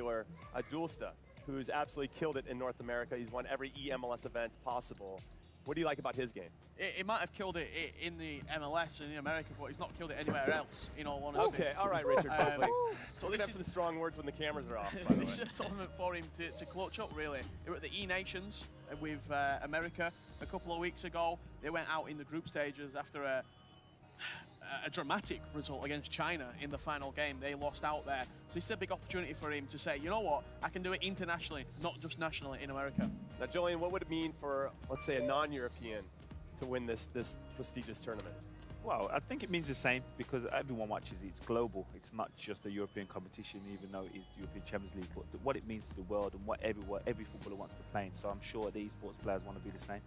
particular, Dulsta, who's absolutely killed it in North America. He's won every eMLS event possible. What do you like about his game? He might have killed it in the MLS in America, but he's not killed it anywhere else, in all honesty. Okay, all right, Richard. So we have some strong words when the cameras are off, by the way. This is a tournament for him to clutch up, really. They were at the E-Nations with America a couple of weeks ago. They went out in the group stages after a dramatic result against China in the final game. They lost out there. So it's a big opportunity for him to say, you know what, I can do it internationally, not just nationally in America. Now, Julian, what would it mean for, let's say, a non-European to win this prestigious tournament? Well, I think it means the same because everyone watches it. It's global. It's not just a European competition, even though it is the European Champions League, but what it means to the world and what every footballer wants to play in. So I'm sure the esports players want to be the same.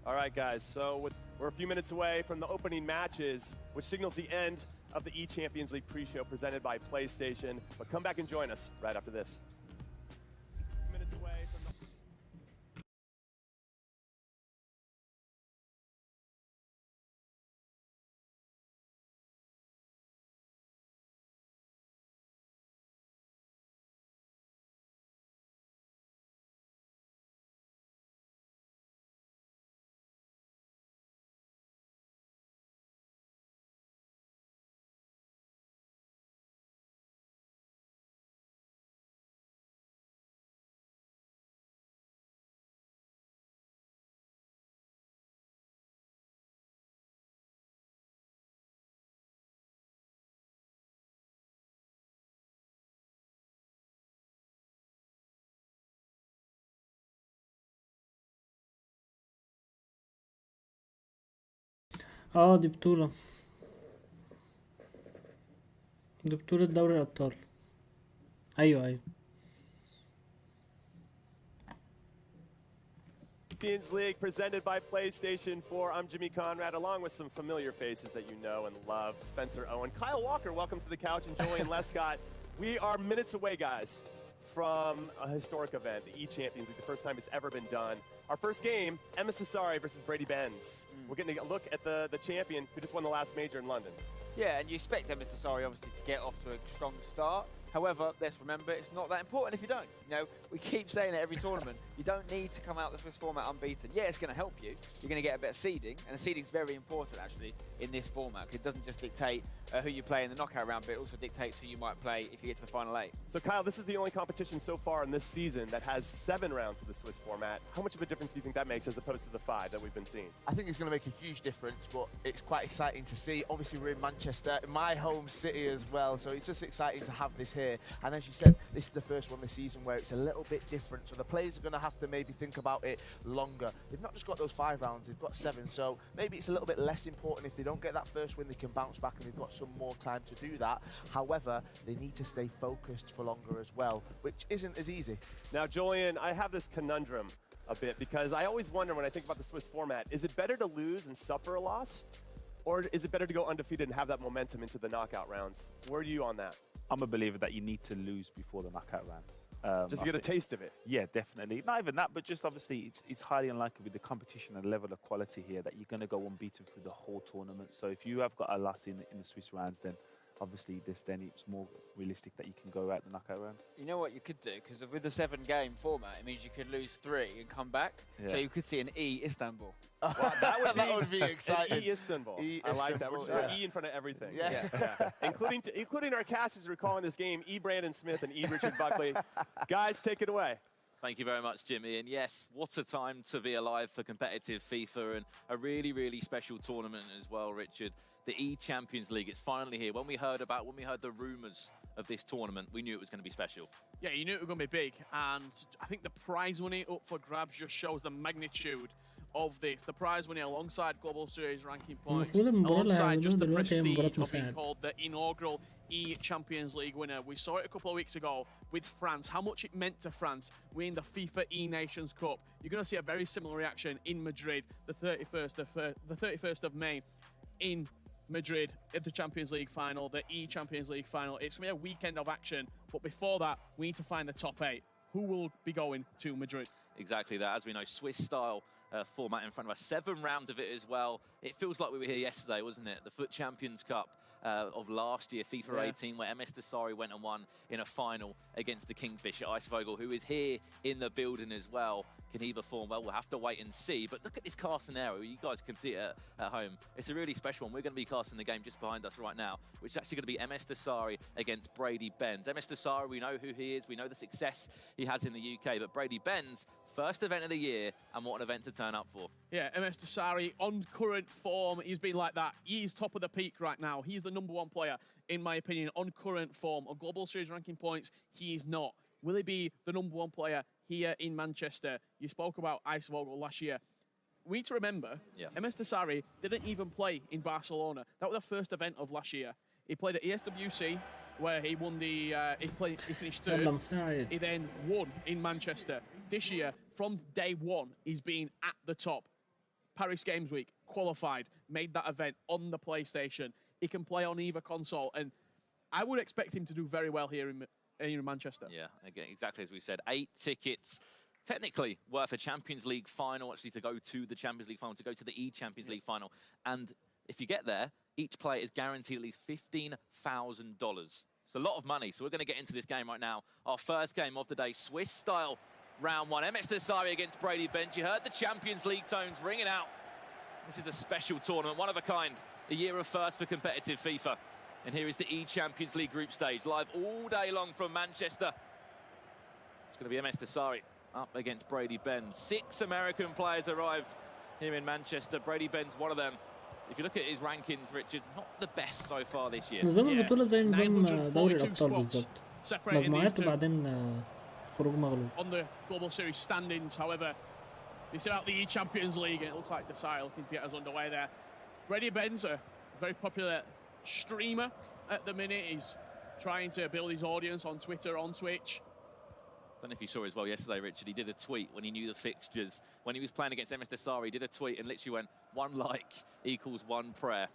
All right, guys, so we're a few minutes away from the opening matches, which signals the end of the eChampions League pre-show presented by PlayStation. But come back and join us right after this. Minutes away from the دي بطولة دوري الأبطال. أيوه Champions League presented by PlayStation 4. I'm Jimmy Conrad, along with some familiar faces that you know and love. Spencer Owen, Kyle Walker, welcome to the couch, and Julian Lescott. We are minutes away, guys, from a historic event, the eChampions League, the first time it's ever been done. Our first game, Msdossary versus Brady Benz. We're getting a look at the champion who just won the last major in London. Yeah, and you expect Msdossary obviously to get off to a strong start. However, let's remember, it's not that important if you don't. You know, we keep saying it every tournament. You don't need to come out the Swiss format unbeaten. Yeah, it's going to help you. You're going to get a better seeding, and the seeding is very important, actually, in this format. It doesn't just dictate who you play in the knockout round, but it also dictates who you might play if you get to the final 8. So, Kyle, this is the only competition so far in this season that has 7 rounds of the Swiss format. How much of a difference do you think that makes as opposed to the 5 that we've been seeing? I think it's going to make a huge difference, but it's quite exciting to see. Obviously, we're in Manchester, my home city as well, so it's just exciting to have this here. And as you said, this is the first one this season where it's a little bit different, so the players are going to have to maybe think about it longer. They've not just got those 5 rounds, they've got 7, so maybe it's a little bit less important. If they don't get that first win, they can bounce back and they've got some more time to do that. However, they need to stay focused for longer as well, which isn't as easy. Now, Julian, I have this conundrum a bit because I always wonder when I think about the Swiss format, is it better to lose and suffer a loss? Or is it better to go undefeated and have that momentum into the knockout rounds? Where are you on that? I'm a believer that you need to lose before the knockout rounds. Just to get a taste of it? Yeah, definitely. Not even that, but just obviously it's highly unlikely with the competition and level of quality here that you're going to go unbeaten through the whole tournament. So if you have got a loss in the Swiss rounds, then obviously then it's more realistic that you can go out the knockout rounds. You know what you could do? Because with the 7-game format, it means you could lose 3 and come back. Yeah. So you could see an Istanbul. Well, that would be exciting. Istanbul. I like that. We're just going E in front of everything. Yeah. Including our casters who are calling this game, Brandon Smith and Richard Buckley. Guys, take it away. Thank you very much, Jimmy. And yes, what a time to be alive for competitive FIFA and a really, really special tournament as well, Richard. The eChampions League, it's finally here. When we heard the rumours of this tournament, we knew it was going to be special. Yeah, you knew it was going to be big. And I think the prize money up for grabs just shows the magnitude of this. The prize money alongside Global Series ranking points, alongside just the prestige of being called the inaugural eChampions League winner. We saw it a couple of weeks ago with France, how much it meant to France winning the FIFA E-Nations Cup. You're going to see a very similar reaction in Madrid, the 31st of May in Madrid at the Champions League final, the eChampions League final. It's going to be a weekend of action, but before that, we need to find the top 8. Who will be going to Madrid? Exactly that. As we know, Swiss-style format in front of us. 7 rounds of it as well. It feels like we were here yesterday, wasn't it? The FUT Champions Cup. of last year, FIFA 18, where Msdossary went and won in a final against the Kingfisher Eisvogel, who is here in the building as well. Can he perform well? We'll have to wait and see. But look at this cast scenario. You guys can see it at home. It's a really special one. We're going to be casting the game just behind us right now, which is actually going to be Msdossary against Brady Benz. Msdossary, we know who he is. We know the success he has in the UK. But Brady Benz, first event of the year, and what an event to turn up for. Yeah, Msdossary on current form. He's been like that. He's top of the peak right now. He's the #1 player, in my opinion, on current form. On Global Series ranking points, he is not. Will he be the #1 player here in Manchester? You spoke about Eisvogel last year. We need to remember, Msdossary didn't even play in Barcelona. That was the first event of last year. He played at ESWC, where he won the, he finished third. He then won in Manchester. This year, from day one, he's been at the top. Paris Games Week, qualified, made that event on the PlayStation. He can play on either console, and I would expect him to do very well here in Manchester. Yeah, again, exactly as we said, 8 tickets, technically worth a Champions League final, actually to go to the Champions League final, to go to the eChampions League final. And if you get there, each player is guaranteed at least $15,000. It's a lot of money, so we're going to get into this game right now. Our first game of the day, Swiss style, round 1. Msdossary against Brady Benz. You heard the Champions League tones ringing out. This is a special tournament, one of a kind, a year of first for competitive FIFA. And here is the eChampions League group stage, live all day long from Manchester. It's going to be Msdossary up against Brady Benz. 6 American players arrived here in Manchester. Brady Benz, one of them. If you look at his rankings, Richard, not the best so far this year. نظام البطولة زي نظام دوري الأبطال بالظبط. مجموعات وبعدين خروج مغلوب. On the Global Series standings, however, you see out the eChampions League, and it looks like Desai looking to get us underway there. Brady Benz, a very popular streamer at the minute. He's trying to build his audience on Twitter, on Twitch. I don't know if you saw as well yesterday, Richard. He did a tweet when he knew the fixtures. When he was playing against Msdossary, he did a tweet and literally went, 1 like equals 1 prayer.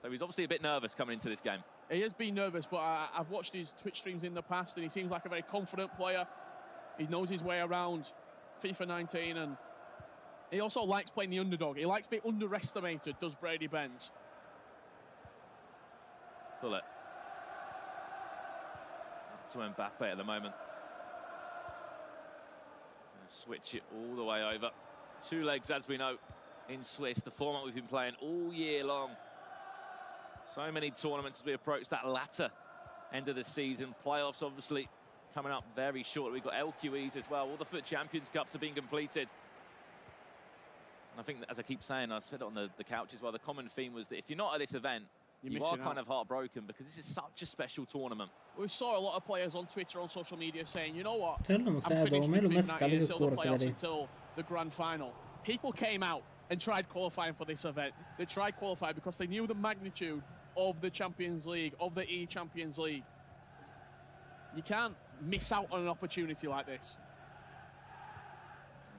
So he's obviously a bit nervous coming into this game. He has been nervous, but I've watched his Twitch streams in the past, and he seems like a very confident player. He knows his way around FIFA 19, and he also likes playing the underdog. He likes being underestimated, does Brady Benz. Pull it. To Mbappe at the moment. Switch it all the way over. 2 legs, as we know, in Swiss. The format we've been playing all year long. So many tournaments as we approach that latter end of the season. Playoffs, obviously, coming up very shortly. We've got LQEs as well. All the FUT Champions Cups are being completed. And I think, that, as I keep saying, I said it on the couch as well, the common theme was that if you're not at this event, you are kind of heartbroken because this is such a special tournament. We saw a lot of players on Twitter, on social media saying, you know what, I'm finished with FIFA until the playoffs, until the grand final. People came out and tried qualifying for this event. They tried qualifying because they knew the magnitude of the Champions League, of the eChampions League. You can't miss out on an opportunity like this.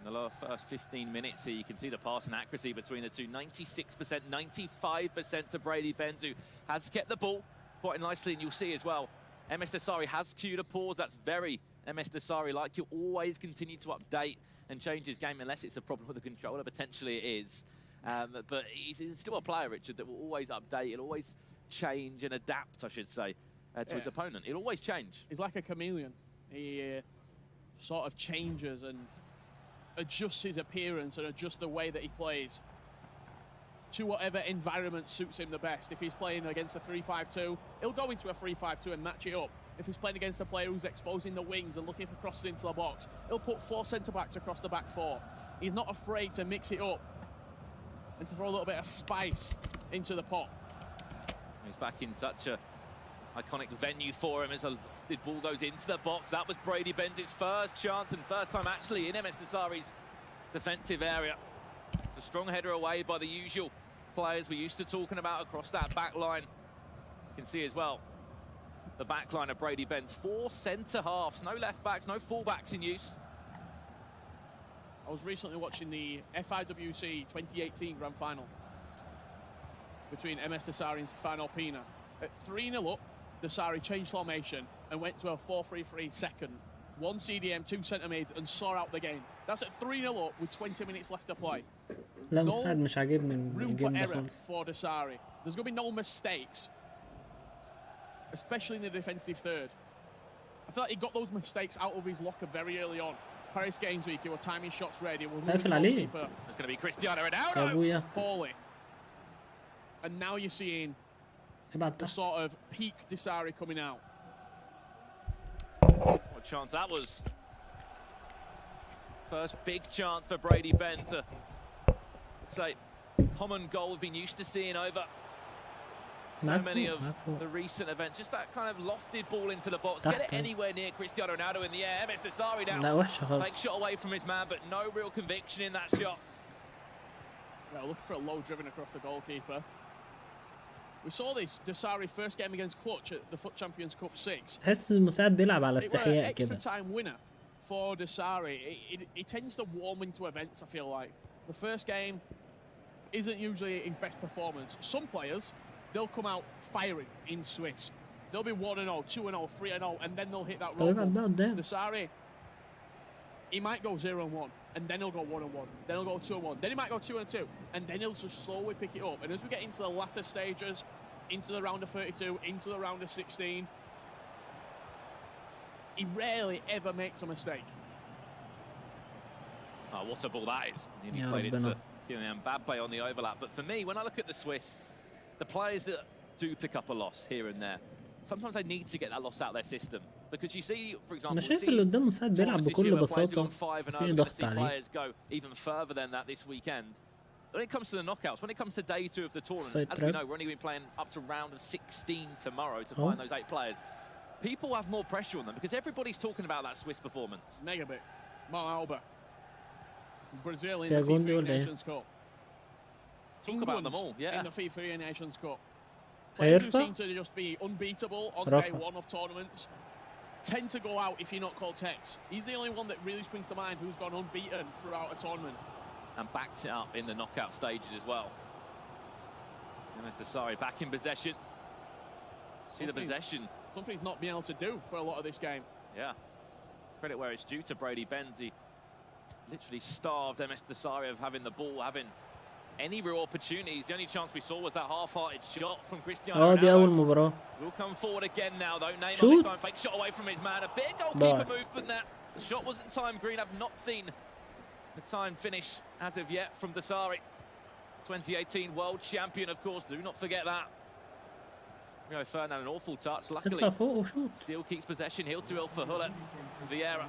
In the first 15 minutes here, you can see the passing accuracy between the two. 96%, 95% to Brady Benz, who has kept the ball quite nicely. And you'll see as well, Msdossary has queued a pause. That's very Msdossary like to always continue to update and change his game unless it's a problem with the controller. Potentially it is. But he's still a player, Richard, that will always update. He'll always change and adapt, I should say, to his opponent. He'll always change. He's like a chameleon. He sort of changes and adjusts his appearance and adjusts the way that he plays to whatever environment suits him the best. If he's playing against a 3-5-2, he'll go into a 3-5-2 and match it up. If he's playing against a player who's exposing the wings and looking for crosses into the box, he'll put 4 centre-backs across the back 4. He's not afraid to mix it up and to throw a little bit of spice into the pot. He's back in such a iconic venue for him as the ball goes into the box. That was Brady Benz's first chance and first time actually in Msdossary's defensive area. It's a strong header away by the usual players we're used to talking about across that back line. You can see as well the back line of Brady Benz. 4 centre-halves, no left-backs, no full-backs in use. I was recently watching the FIWC 2018 Grand Final between Msdossary and Stefano Pina. At 3-0 up, Dossary changed formation and went to a 4-3-3 second. 1 CDM, 2 centre mids, and saw out the game. That's at 3-0 up with 20 minutes left to play. No room for error for Dossary. There's going to be no mistakes. especially in the defensive third. I feel like he got those mistakes out of his locker very early on. Paris Games Week, he was timing shots ready. It's going to be Cristiano Ronaldo. Poorly. And now you're seeing the sort of peak Desari coming out. What a chance that was. First big chance for Brady Ben to say common goal we've been used to seeing over so many of the recent events. Just that kind of lofted ball into the box. Get it anywhere near Cristiano Ronaldo in the air. Msdossary down. Fake shot away from his man, but no real conviction in that shot. Well, looking for a low driven across the goalkeeper. We saw this Desari first game against Clutch at the FUT Champions Cup 6. تحس المساعد بيلعب على استحياء كده. Extra time winner for Desari. It tends to warm into events, I feel like. The first game isn't usually his best performance. Some players, they'll come out firing in Swiss. They'll be 1-0, 2-0, 3-0, and then they'll hit that roll. Desari, he might go 0-1, and then he'll go 1-1. Then he'll go 2-1. Then he might go 2-2, and then he'll just slowly pick it up. And as we get into the latter stages, into the round of 32, into the round of 16, he rarely ever makes a mistake. Oh, what a ball that is. He played it to Mbappe on the overlap. But for me, when I look at the Swiss, the players that do pick up a loss here and there, sometimes they need to get that loss out of their system. Because you see, for example, أنا شايف اللي قدام مساعد بيلعب بكل بساطة. مفيش ضغط عليه. Players go even further than that this weekend. When it comes to the knockouts, when it comes to day 2 of the tournament, as we know, we're only been playing up to round of 16 tomorrow to find those 8 players. People have more pressure on them because everybody's talking about that Swiss performance. Megabit, MoAuba, Brazil in the FIFA Nations Cup. Talk about them all, yeah. In the FIFA Nations Cup. Players who seem to just be unbeatable on day 1 of tournaments tend to go out if you're not called Tex. He's the only one that really springs to mind who's gone unbeaten throughout a tournament. And backed it up in the knockout stages as well. Msdossary back in possession. See the possession. Something he's not been able to do for a lot of this game. Yeah. Credit where it's due to Brady Benz. He literally starved Msdossary of having the ball, having any real opportunities. The only chance we saw was that half-hearted shot from Cristiano Ronaldo. Will come forward again now, though. Neymar this time, fake shot away from his man. A big goalkeeper movement there. The shot wasn't timed. Green have not seen the time finish as of yet from Desari. 2018 world champion, of course. Do not forget that. Rio Ferdinand, an awful touch. Luckily, still keeps possession. Heel to heel for Huller. Vieira.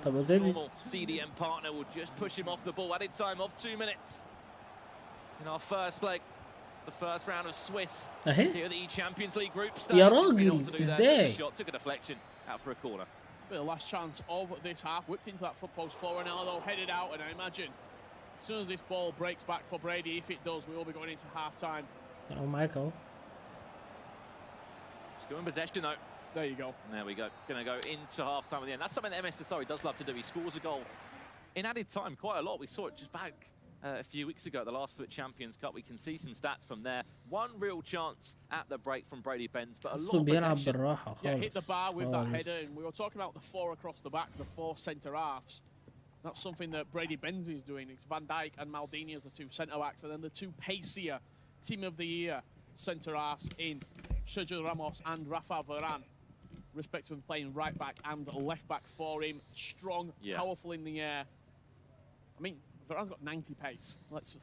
Normal CDM partner will just push him off the ball. Added time of 2 minutes. In our first leg, the first round of Swiss. Here at the eChampions League group stage. Shot took a deflection out for a corner. The last chance of this half, whipped into that foot post for Ronaldo, headed out, and I imagine as soon as this ball breaks back for Brady, if it does, we will be going into half-time. Oh, Marko. Still in possession, though. There you go. There we go. Going to go into half-time at the end. That's something that Msdossary does love to do. He scores a goal in added time quite a lot. We saw it just back a few weeks ago at the last FUT Champions Cup. We can see some stats from there. One real chance at the break from Brady Benz, but a lot of possession. Yeah, hit the bar with that header, and we were talking about the 4 across the back, the 4 centre-halves. That's something that Brady Benz is doing. It's Van Dijk and Maldini as the 2 centre-backs, and then the 2 pacier Team of the Year centre-halves in Sergio Ramos and Rafa Varane, respectively playing right back and left back for him. Strong, powerful in the air. I mean, Varane's got 90 pace. Let's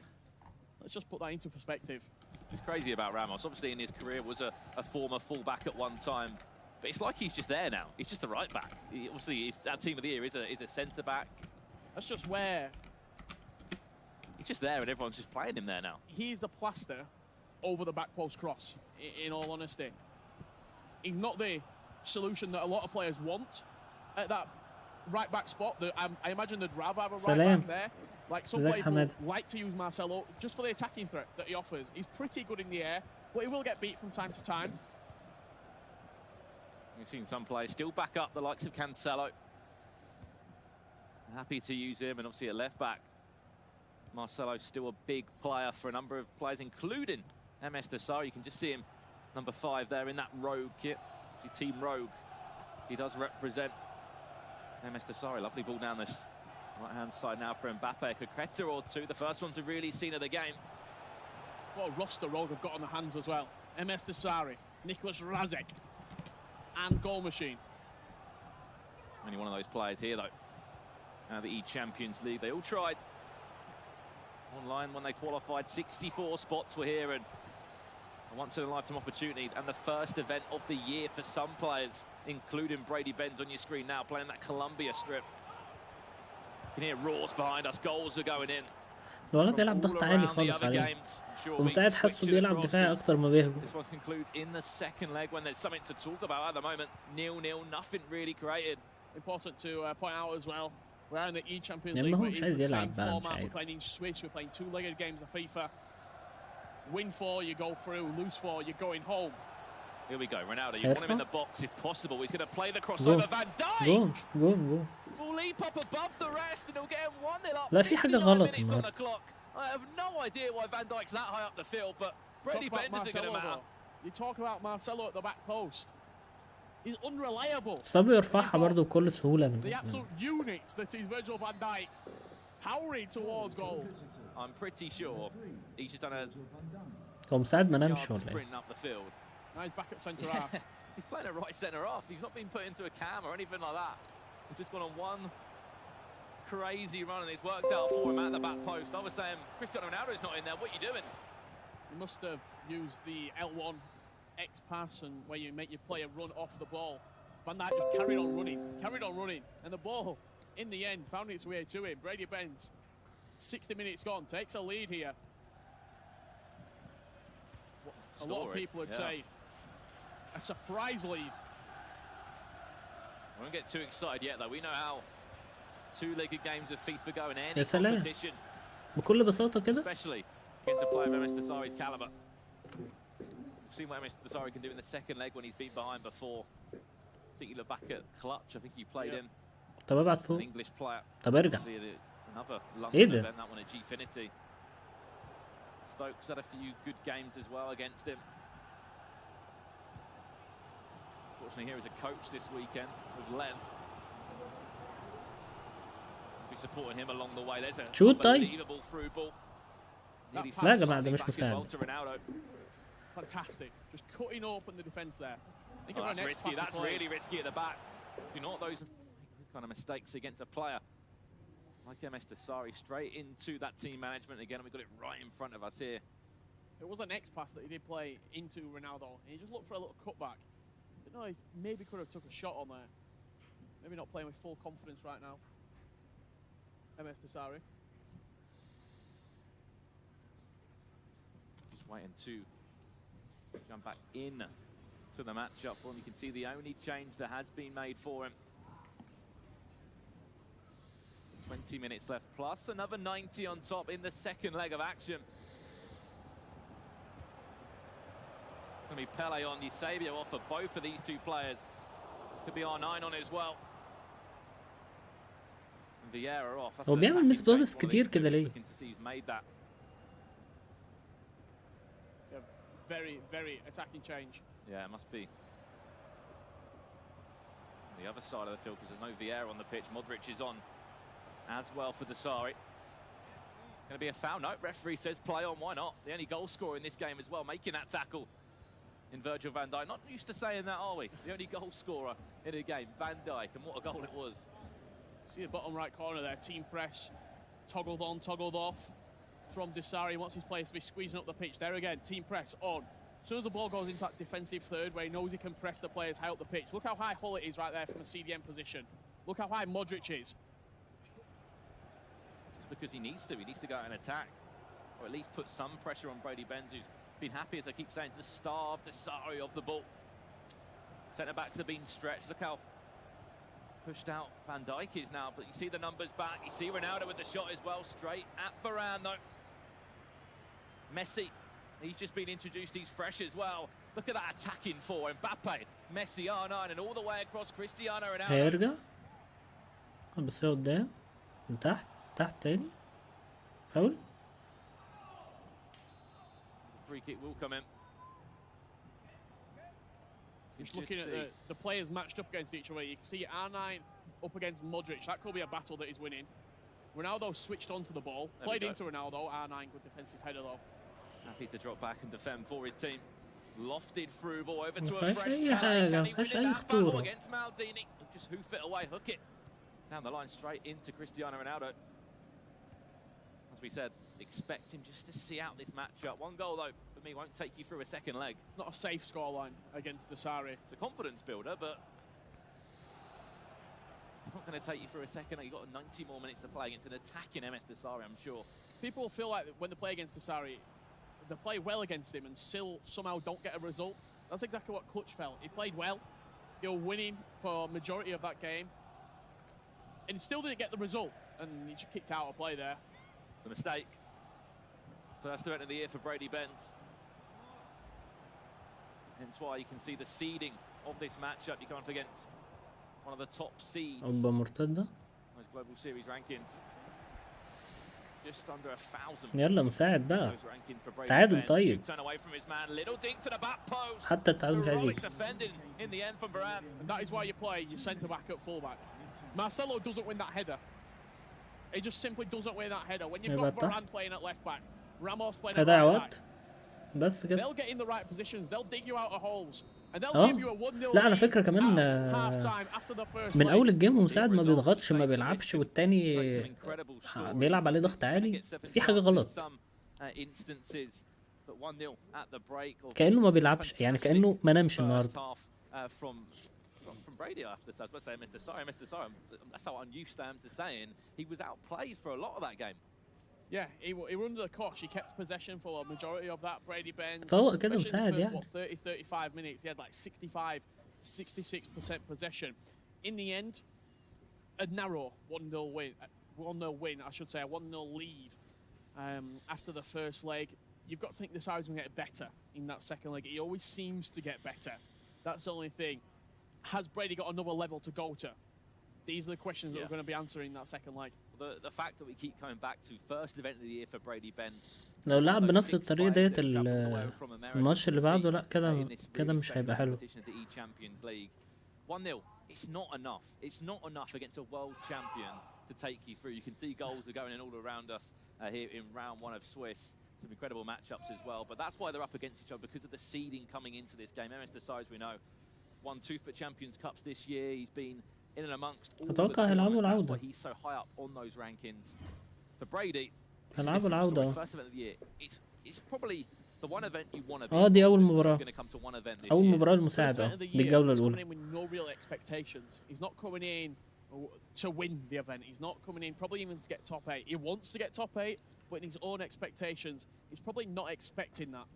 just put that into perspective. It's crazy about Ramos. Obviously, in his career, was a former full-back at one time. But it's like he's just there now. He's just a right-back. Obviously, that Team of the Year is a centre-back. That's just where... He's just there, and everyone's just playing him there now. He's the plaster over the back post cross, in all honesty. He's not the solution that a lot of players want at that right-back spot. I imagine they'd rather have a right-back there. Like some people like to use Marcelo just for the attacking threat that he offers. He's pretty good in the air, but he will get beat from time to time. We've seen some players still back up, the likes of Cancelo. Happy to use him, and obviously at left back, Marcelo's still a big player for a number of players, including Msdossary. You can just see him, number 5 there in that rogue kit. Team Rogue. He does represent Msdossary. Lovely ball down this right-hand side now for Mbappe. A Creta or 2, the first ones we've really seen of the game. What a roster Rogue have got on the hands as well. Msdossary, Nicholas Razek, and goal machine. Only one of those players here, though. Now the eChampions League, they all tried. Online when they qualified, 64 spots were here, and a once-in-a-lifetime opportunity, and the first event of the year for some players, including Brady Benz on your screen now, playing that Colombia strip. You can hear roars behind us, goals are going in. الولد بيلعب ضغط عالي خالص عليه ومساعد حاسه بيلعب دفاعي اكتر ما بيهجم. This one concludes in the second leg when there's something to talk about at the moment. 0-0, nothing really created. Important to point out as well, we're in the eChampions لما League, هو but مش it's عايز the same يلعب بقى مش format. We're عارف. playing in Swiss, we're playing two-legged games of FIFA. Win 4, you go through. Lose 4, you're going home. Here we go, Ronaldo, you want him in the box if possible. He's going to play the crossover, Van Dijk! Go. Will leap up above the rest and he'll get him 1-0 up. لا في حاجة 59 غلط minutes on the النهارده. clock. I have no idea why Van Dijk's that high up the field, but Brady Benz isn't going to matter. You talk about Marcelo at the back post. He's unreliable. صابو يرفعها برضه بكل سهولة من The absolute unit that is Virgil van Dijk, powering towards goal. I'm pretty sure he's just done a هو مساعد ما yard نامش ولا ايه؟ sprint up the field. Now he's back at centre half. He's playing a right centre half. He's not been put into a cam or anything like that. He's just gone on one crazy run and it's worked out for him at the back post. I was saying, Cristiano Ronaldo's not in there. What are you doing? You must have used the L1 X pass and where you make your player run off the ball. Van Dijk just carried on running, and the ball, in the end, found its way to him. Brady Benz, 60 minutes gone, takes a lead here. A lot of people would say a surprise lead. I won't get too excited yet, though. We know how two-legged games of FIFA go in any يا سلام. competition, بكل بساطة كده. especially against a player of Msdossary's caliber. We've seen what Msdossary can do in the second leg when he's been behind before. I think you look back at Clutch. I think you played him. طب ابعت An فوق. English player. طب ارجع. Obviously, another ايه London ده؟ event, that one at Gfinity. Stokes had a few good games as well against him. Fortunately, here is a coach this weekend with Lev. We'll be supporting him along the way. There's a شوت طيب. unbelievable through ball. Nearly لا يا found جماعة ده something مش back as well مساعد. to Ronaldo. Fantastic, just cutting open the defence there. Think Oh, of our that's next risky. pass That's play. really risky at the back. Do not those kind of mistakes against a player like Msdossary. Straight into that team management again, and we've got it right in front of us here. It was an X pass that he did play into Ronaldo, and he just looked for a little cutback. Didn't know, he maybe could have took a shot on there. Maybe not playing with full confidence right now. Msdossary. Just waiting to jump back in to the matchup for him. You can see the only change that has been made for him. 20 minutes left, plus another 90 on top in the second leg of action. Going to be Pele on, Eusebio off for both of these two players. Could be R9 on as well. And Vieira off. That's هو an بيعمل attacking ميس باسس change. One of كتير these two كده is ليه؟ looking to see he's made that. Yeah, very attacking change. Yeah, it must be. The other side of the field, because there's no Vieira on the pitch. Modric is on as well for Dosari. Going to be a foul. No, referee says play on. Why not? The only goal scorer in this game as well, making that tackle in Virgil van Dijk. Not used to saying that, are we? The only goal scorer in the game, Van Dijk, and what a goal it was. See the bottom right corner there, team press, toggled on, toggled off from Dosari. Wants his players to be squeezing up the pitch. There again, team press on. As soon as the ball goes into that defensive third where he knows he can press the players high up the pitch. Look how high Hull it is right there from a CDM position. Look how high Modric is. Just because he needs to go out and attack, or at least put some pressure on Brady Benz, who's been happy, as I keep saying, to starve Dosari of the ball. Centre-backs have been stretched. Look how pushed out Van Dijk is now, but you see the numbers back. You see Ronaldo with the shot as well, straight at Varane though. Messi, he's just been introduced, he's fresh as well. Look at that attacking for Mbappe, Messi, R9, and all the way across Cristiano Ronaldo. هيرجع بس هو قدام من تحت تاني فاول. Free kick will come in. Just looking at the players matched up against each other, you can see R9 up against Modric. That could be a battle that he's winning. Ronaldo switched onto the ball, played into Ronaldo. R9, good defensive header though. Happy to drop back and defend for his team. Lofted through ball over to a مفيهاش fresh أي Calais. حاجة، Can he win مفيهاش in أي that battle خطورة. against Maldini? Just hoof it away, hook it down the line straight into Cristiano Ronaldo. As we said, expect him just to see out this matchup. One goal though for me won't take you through a second leg. It's not a safe scoreline against Msdossary. It's a confidence builder, but it's not going to take you through a second. You've got 90 more minutes to play against an attacking Msdossary, I'm sure. People feel like when they play against Msdossary, they play well against him and still somehow don't get a result. That's exactly what Clutch felt. He played well. They were winning for a majority of that game. And still didn't get the result. And he just kicked out of play there. It's a mistake. First event of the year for Brady Benz. Hence why you can see the seeding of this matchup. You come up against one of the top seeds. عقبة مرتدة. Those global series rankings. Just under 1,000. يلا مساعد بقى. Those rankings for Brady تعادل Benz. طيب. Turn away from his man. Little dink to the back post. حتى التعادل مش عايز Heroic يجي. defending in the end from Varane. And that is why you play your centre back at fullback. Marcelo doesn't win that header. He just simply doesn't win that header. When you've got Varane playing at left back, Ramos playing at هضيع right وقت. back, بس كده. they'll get in the right positions. They'll dig you out of holes. And they'll give you a 1-0 لا على فكرة كمان من أول الجيم ومساعد ما بيضغطش ما بيلعبش والتاني بيلعب عليه ضغط عالي في حاجة غلط. كأنه ما بيلعبش يعني كأنه ما نامش النهارده. From Brady after that, let's say Msdossary, that's how unused I am to saying he was outplayed for a lot of that game. Yeah, he were under the cosh. He kept possession for a majority of that. Brady Benz. فهو كده مساعد يعني. 30-35 minutes. He had like 65-66% possession. In the end, a narrow 1-0 win. 1-0 win, I should say, a 1-0 lead. After the first leg, you've got to think the side's going to get better in that second leg. He always seems to get better. That's the only thing. Has Brady got another level to go to? These are the questions that we're going to be answering in that second leg. The fact that we keep coming back to first event of the year for Brady Benz. لو لعب بنفس الطريقة ديت الماتش اللي بعده لا كده مش هيبقى حلو. 1-0. It's not enough. It's not enough against a world champion to take you through. You can see goals are going in all around us here in round one of Swiss. Some incredible matchups as well. But that's why they're up against each other, because of the seeding coming into this game. Msdossary, as we know, won 2 Champions Cups this year. He's been in and amongst all the tournaments. That's why he's so high up on those rankings. For Brady, it's a different story. First event of the year. It's probably the one event you want to be. دي أول مباراة. Going to come to one event this أول year. مباراة المساعدة دي الجولة الأولى. He's coming in with no real expectations. He's not coming in to win the event. He's not coming in probably even to get top 8. He wants to get top 8, but in his own expectations, he's probably not expecting that.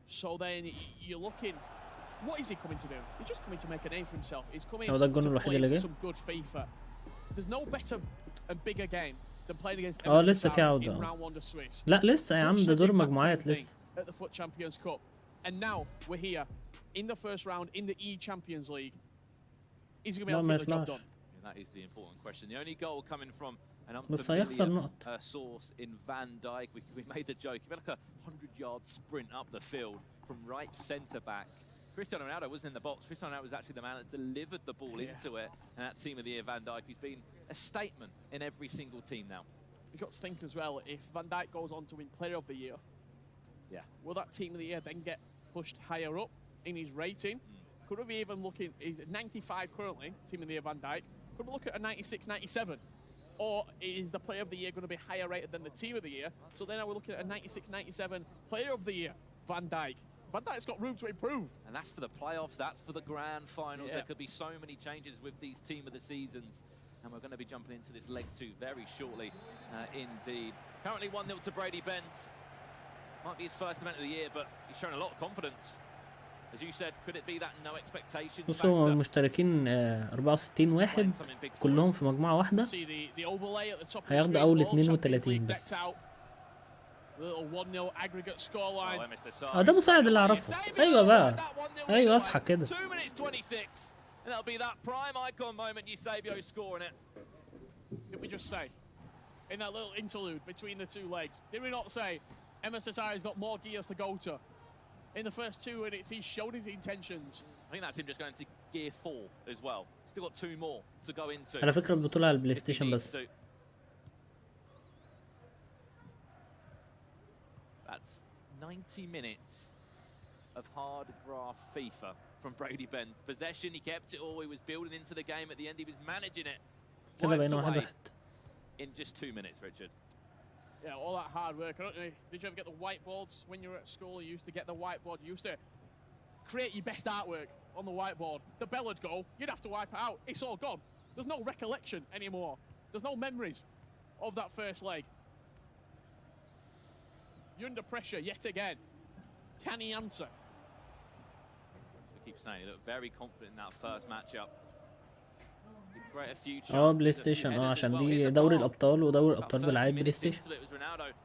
So then you're looking. What is he coming to do? He's just coming to make a name for himself. He's coming to play some good FIFA. There's no better and bigger game than playing against لسه in round 1 of Swiss. لا لسه يا عم ده دور مجموعات لسه. At the FUTChampions Cup. And now we're here in the first round in the eChampions League. Is he going to be able to get the job done? And that is the important question. The only goal coming from an unfamiliar source in Van Dijk. We made the joke. He had like a 100-yard sprint up the field from right centre back. Cristiano Ronaldo wasn't in the box. Cristiano Ronaldo was actually the man that delivered the ball into it. And that team of the year, Van Dijk, who's been a statement in every single team now. You've got to think as well, if Van Dijk goes on to win Player of the Year, will that team of the year then get pushed higher up in his rating? Could we be even looking, he's at 95 currently, team of the year Van Dijk. Could we look at a 96, 97? Or is the Player of the Year going to be higher rated than the team of the year? So then are we looking at a 96, 97 Player of the Year, Van Dijk? Van Dijk's got room to improve. And that's for the playoffs, that's for the grand finals. There could be so many changes with these team of the seasons. And we're going to be jumping into this leg 2 very shortly indeed. Currently 1-0 to Brady Benz. Might be his first event of the year, but he's shown a lot of confidence. As you said, could it be that no expectations factor? بصوا المشتركين 64 واحد كلهم في مجموعة واحدة هياخدوا أول 32 بس. ده مساعد اللي أعرفه. أيوة بقى. أيوة أصحى كده. And that'll be that prime icon moment, Eusebio scoring it. Did we just say, in that little interlude between the two legs, did we not say Msdossary's got more gears to go to? In the first 2 minutes, he showed his intentions. I think that's him just going to gear 4 as well. Still got 2 more to go into. على فكرة البطولة على البلاي ستيشن بس. That's 90 minutes of hard graph FIFA from Brady Ben. Possession, he kept it all. He was building into the game. At the end, he was managing it. كده بقينا 1-1. In just 2 minutes, Richard. Yeah, all that hard work. I don't know, did you ever get the whiteboards when you were at school? You used to get the whiteboard. You used to create your best artwork on the whiteboard. The bell would go, you'd have to wipe it out. It's all gone. There's no recollection anymore. There's no memories of that first leg. You're under pressure yet again. Can he answer? As we keep saying, he looked very confident in that first matchup. بلاي ستيشن عشان دي دوري الابطال ودوري الابطال بيلعب بلاي ستيشن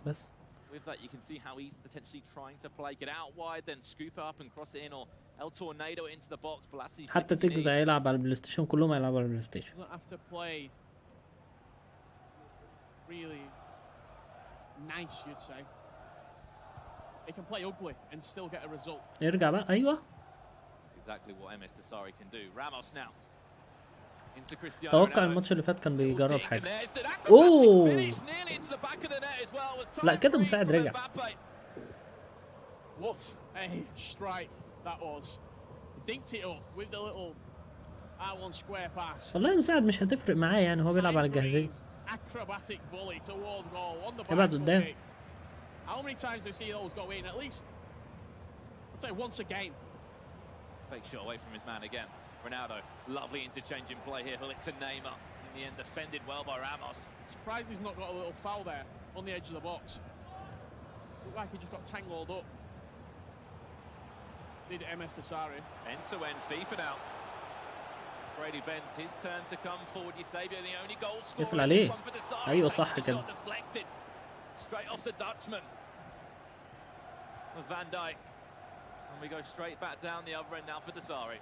بس. With that, you can see how he's potentially trying to play, get out wide, then scoop up and cross it in, or El Tornado into the box. حتى تيجز هيلعب على البلاي ستيشن، كلهم هيلعبوا على البلاي ستيشن. Doesn't have to play really nice, you'd say. He can play ugly and still get a result. يرجع بقى. ايوه. That's exactly what Msdossary can do. Ramos now. توقع الماتش اللي فات كان بيجرب حاجة. اوه لا كده مساعد رجع. What a strike that was. Dinked it up with the little R1 square pass. والله مساعد مش هتفرق معاه يعني، هو بيلعب على الجاهزية. Acrobatic volley toward goal on the ابعد قدام. How many times do we see those go in? At least I'd say once a game. Fake shot away from his man again. Ronaldo, lovely interchanging play here. He'll to Neymar. In the end, defended well by Ramos. Surprised he's not got a little foul there on the edge of the box. Looked like he just got tangled up. Did Msdossary. End-to-end FIFA now. Brady Ben's his turn to come forward. Eusebio, the only goal scorer. يقفل عليه. ايوه صح كده. Deflected. Straight off the Dutchman. Van Dijk. And we go straight back down the other end now for Dasari.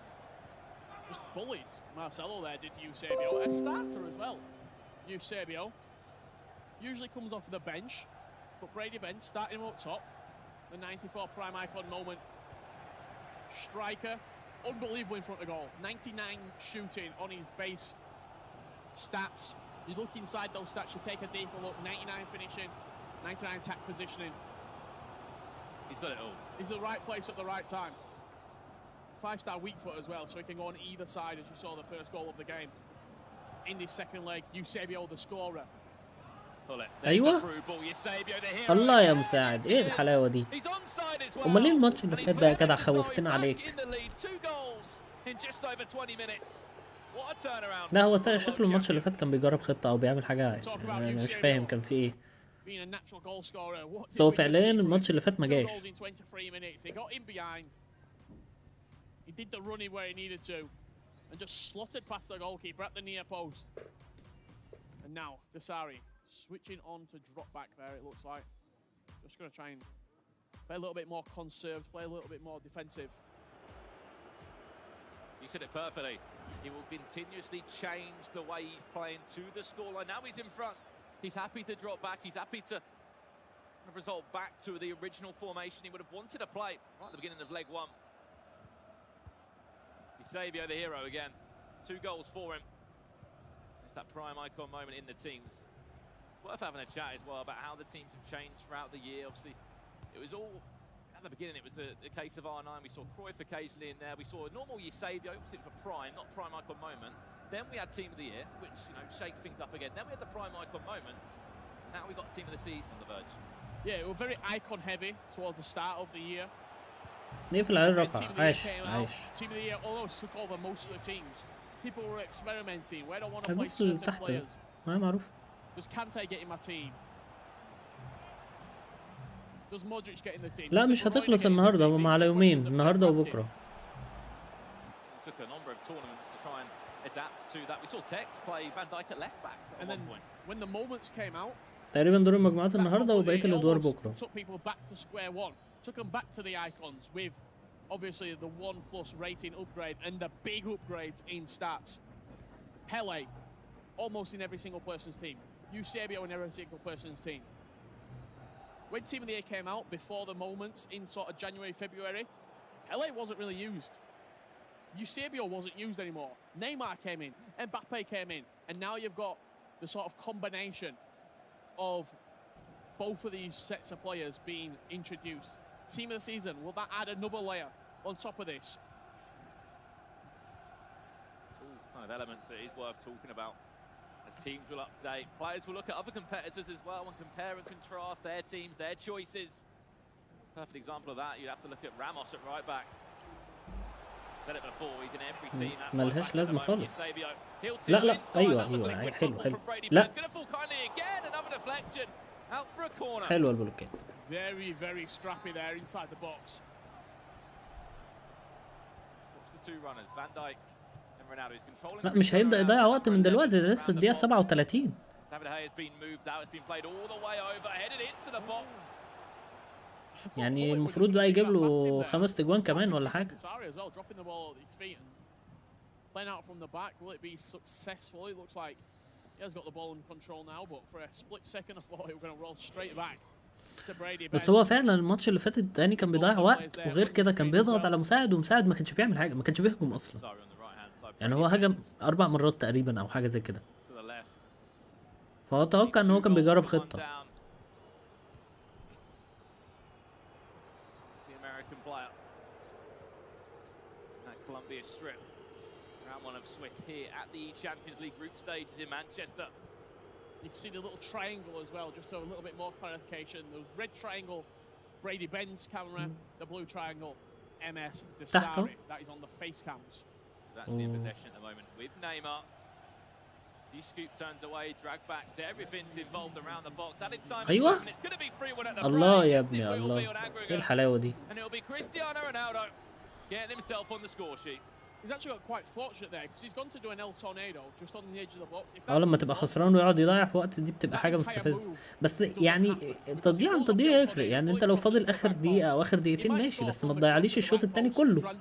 Just bullied Marcelo there, did Eusebio. A starter as well. Eusebio usually comes off the bench, but Brady Ben starting him up top. The 94 prime icon moment. Striker, unbelievable in front of goal. 99 shooting on his base stats. You look inside those stats, you take a deeper look. 99 finishing, 99 attack positioning. He's got it all. He's the right place at the right time. 5-star weak foot as well, so he can go on either side, as you saw the first goal of the game. In this second leg, Eusebio the scorer. ايوه الله يا مساعد، ايه الحلاوه دي؟ امال ليه الماتش اللي فات ده يا جدع خوفتنا عليك؟ لا هو شكله الماتش اللي فات كان بيجرب خطه او بيعمل حاجه، يعني انا مش فاهم كان في ايه. هو فعليا الماتش اللي فات ما جاش. He did the running where he needed to and just slotted past the goalkeeper at the near post. And now Dasari switching on to drop back there, it looks like. Just going to try and play a little bit more conserved, play a little bit more defensive. You said it perfectly. He will continuously change the way he's playing to the scoreline. Now he's in front. He's happy to drop back. He's happy to result back to the original formation he would have wanted to play right at the beginning of leg one. Eusebio, the hero again. 2 goals for him. It's that prime icon moment in the teams. It's worth having a chat as well about how the teams have changed throughout the year. Obviously, it was all at the beginning. It was the case of R9. We saw Cruyff occasionally in there. We saw a normal Eusebio, obviously for prime, not prime icon moment. Then we had team of the year, which shake things up again. Then we had the prime icon moments. Now we got team of the season on the verge. Yeah, we were very icon heavy towards the start of the year. نقفل على الرفع. عايش عايش. Team of the year almost took over most of the teams. People were experimenting. Where do I want to play certain players? ما معروف. Does Kante get in my team? Does Modric get in the team? لا مش هتخلص النهارده، هم على يومين، النهارده وبكره. Took a number of tournaments to try and adapt to that. We saw Tex play Van Dijk at left back at one point. When the moments came out, تقريبا دور المجموعات النهارده وبقيه الادوار بكره. Took people back to square one. Took them back to the icons with obviously the 1+ rating upgrade and the big upgrades in stats. Pele, almost in every single person's team. Eusebio in every single person's team. When Team of the Year came out before the moments in sort of January, February, Pele wasn't really used. Eusebio wasn't used anymore. Neymar came in, Mbappe came in, and now you've got the sort of combination of both of these sets of players being introduced. Team of the season, will that add another layer on top of this. Kind of elements that is worth talking about. As teams will update, players will look at other competitors as well and compare and contrast their teams, their choices. Perfect example of that, you'd have to look at Ramos at right back. Said it before, he's in every team. ملهاش لازمة خالص. لا لا ايوه ايوه حلو حلو. لا حلوة البلوكات. Very, very scrappy there inside the box. Watch the two runners, Van Dijk and Ronaldo is controlling. لا مش هيبدأ يضيع وقت من دلوقتي، ده لسه الدقيقة 37. David has been moved out, it's been played all the way over, headed into the box. يعني المفروض بقى يجيب له 5 تجوان كمان ولا حاجة. Playing out from the back, will it be successful? It looks like he has got the ball in control now, but for a split second I thought he was going to roll straight back to Brady. بس هو فعلا الماتش اللي فات التاني كان بيضيع وقت، وغير كده كان بيضغط على مساعد ومساعد ما كانش بيعمل حاجة، ما كانش بيهجم أصلا. يعني هو هجم 4 مرات تقريبا أو حاجة زي كده. فهو أتوقع إن هو كان بيجرب خطة. Columbia strip. Round 1 of Swiss here at the eChampions League group stages in Manchester. You can see the little triangle as well, just so a little bit more clarification. The red triangle, Brady Ben's camera. The blue triangle, Msdossary. That is on the face cams. That's in possession at the moment with Neymar. He scoop turns away, drag backs, everything's involved around the box. Added time and it's going to be 3-1 at the الله يا ابني الله. ايه الحلاوة دي؟ And it'll be Cristiano Ronaldo getting himself on the score sheet. He's actually got quite fortunate there because he's gone to do an El Tornado just on the edge of the box. لما تبقى خسران ويقعد يضيع في وقت دي بتبقى حاجة مستفزة. بس يعني تضييع عن تضييع يفرق، يعني انت لو فاضل اخر دقيقة او اخر دقيقتين ماشي، بس ما تضيعليش الشوط التاني كله.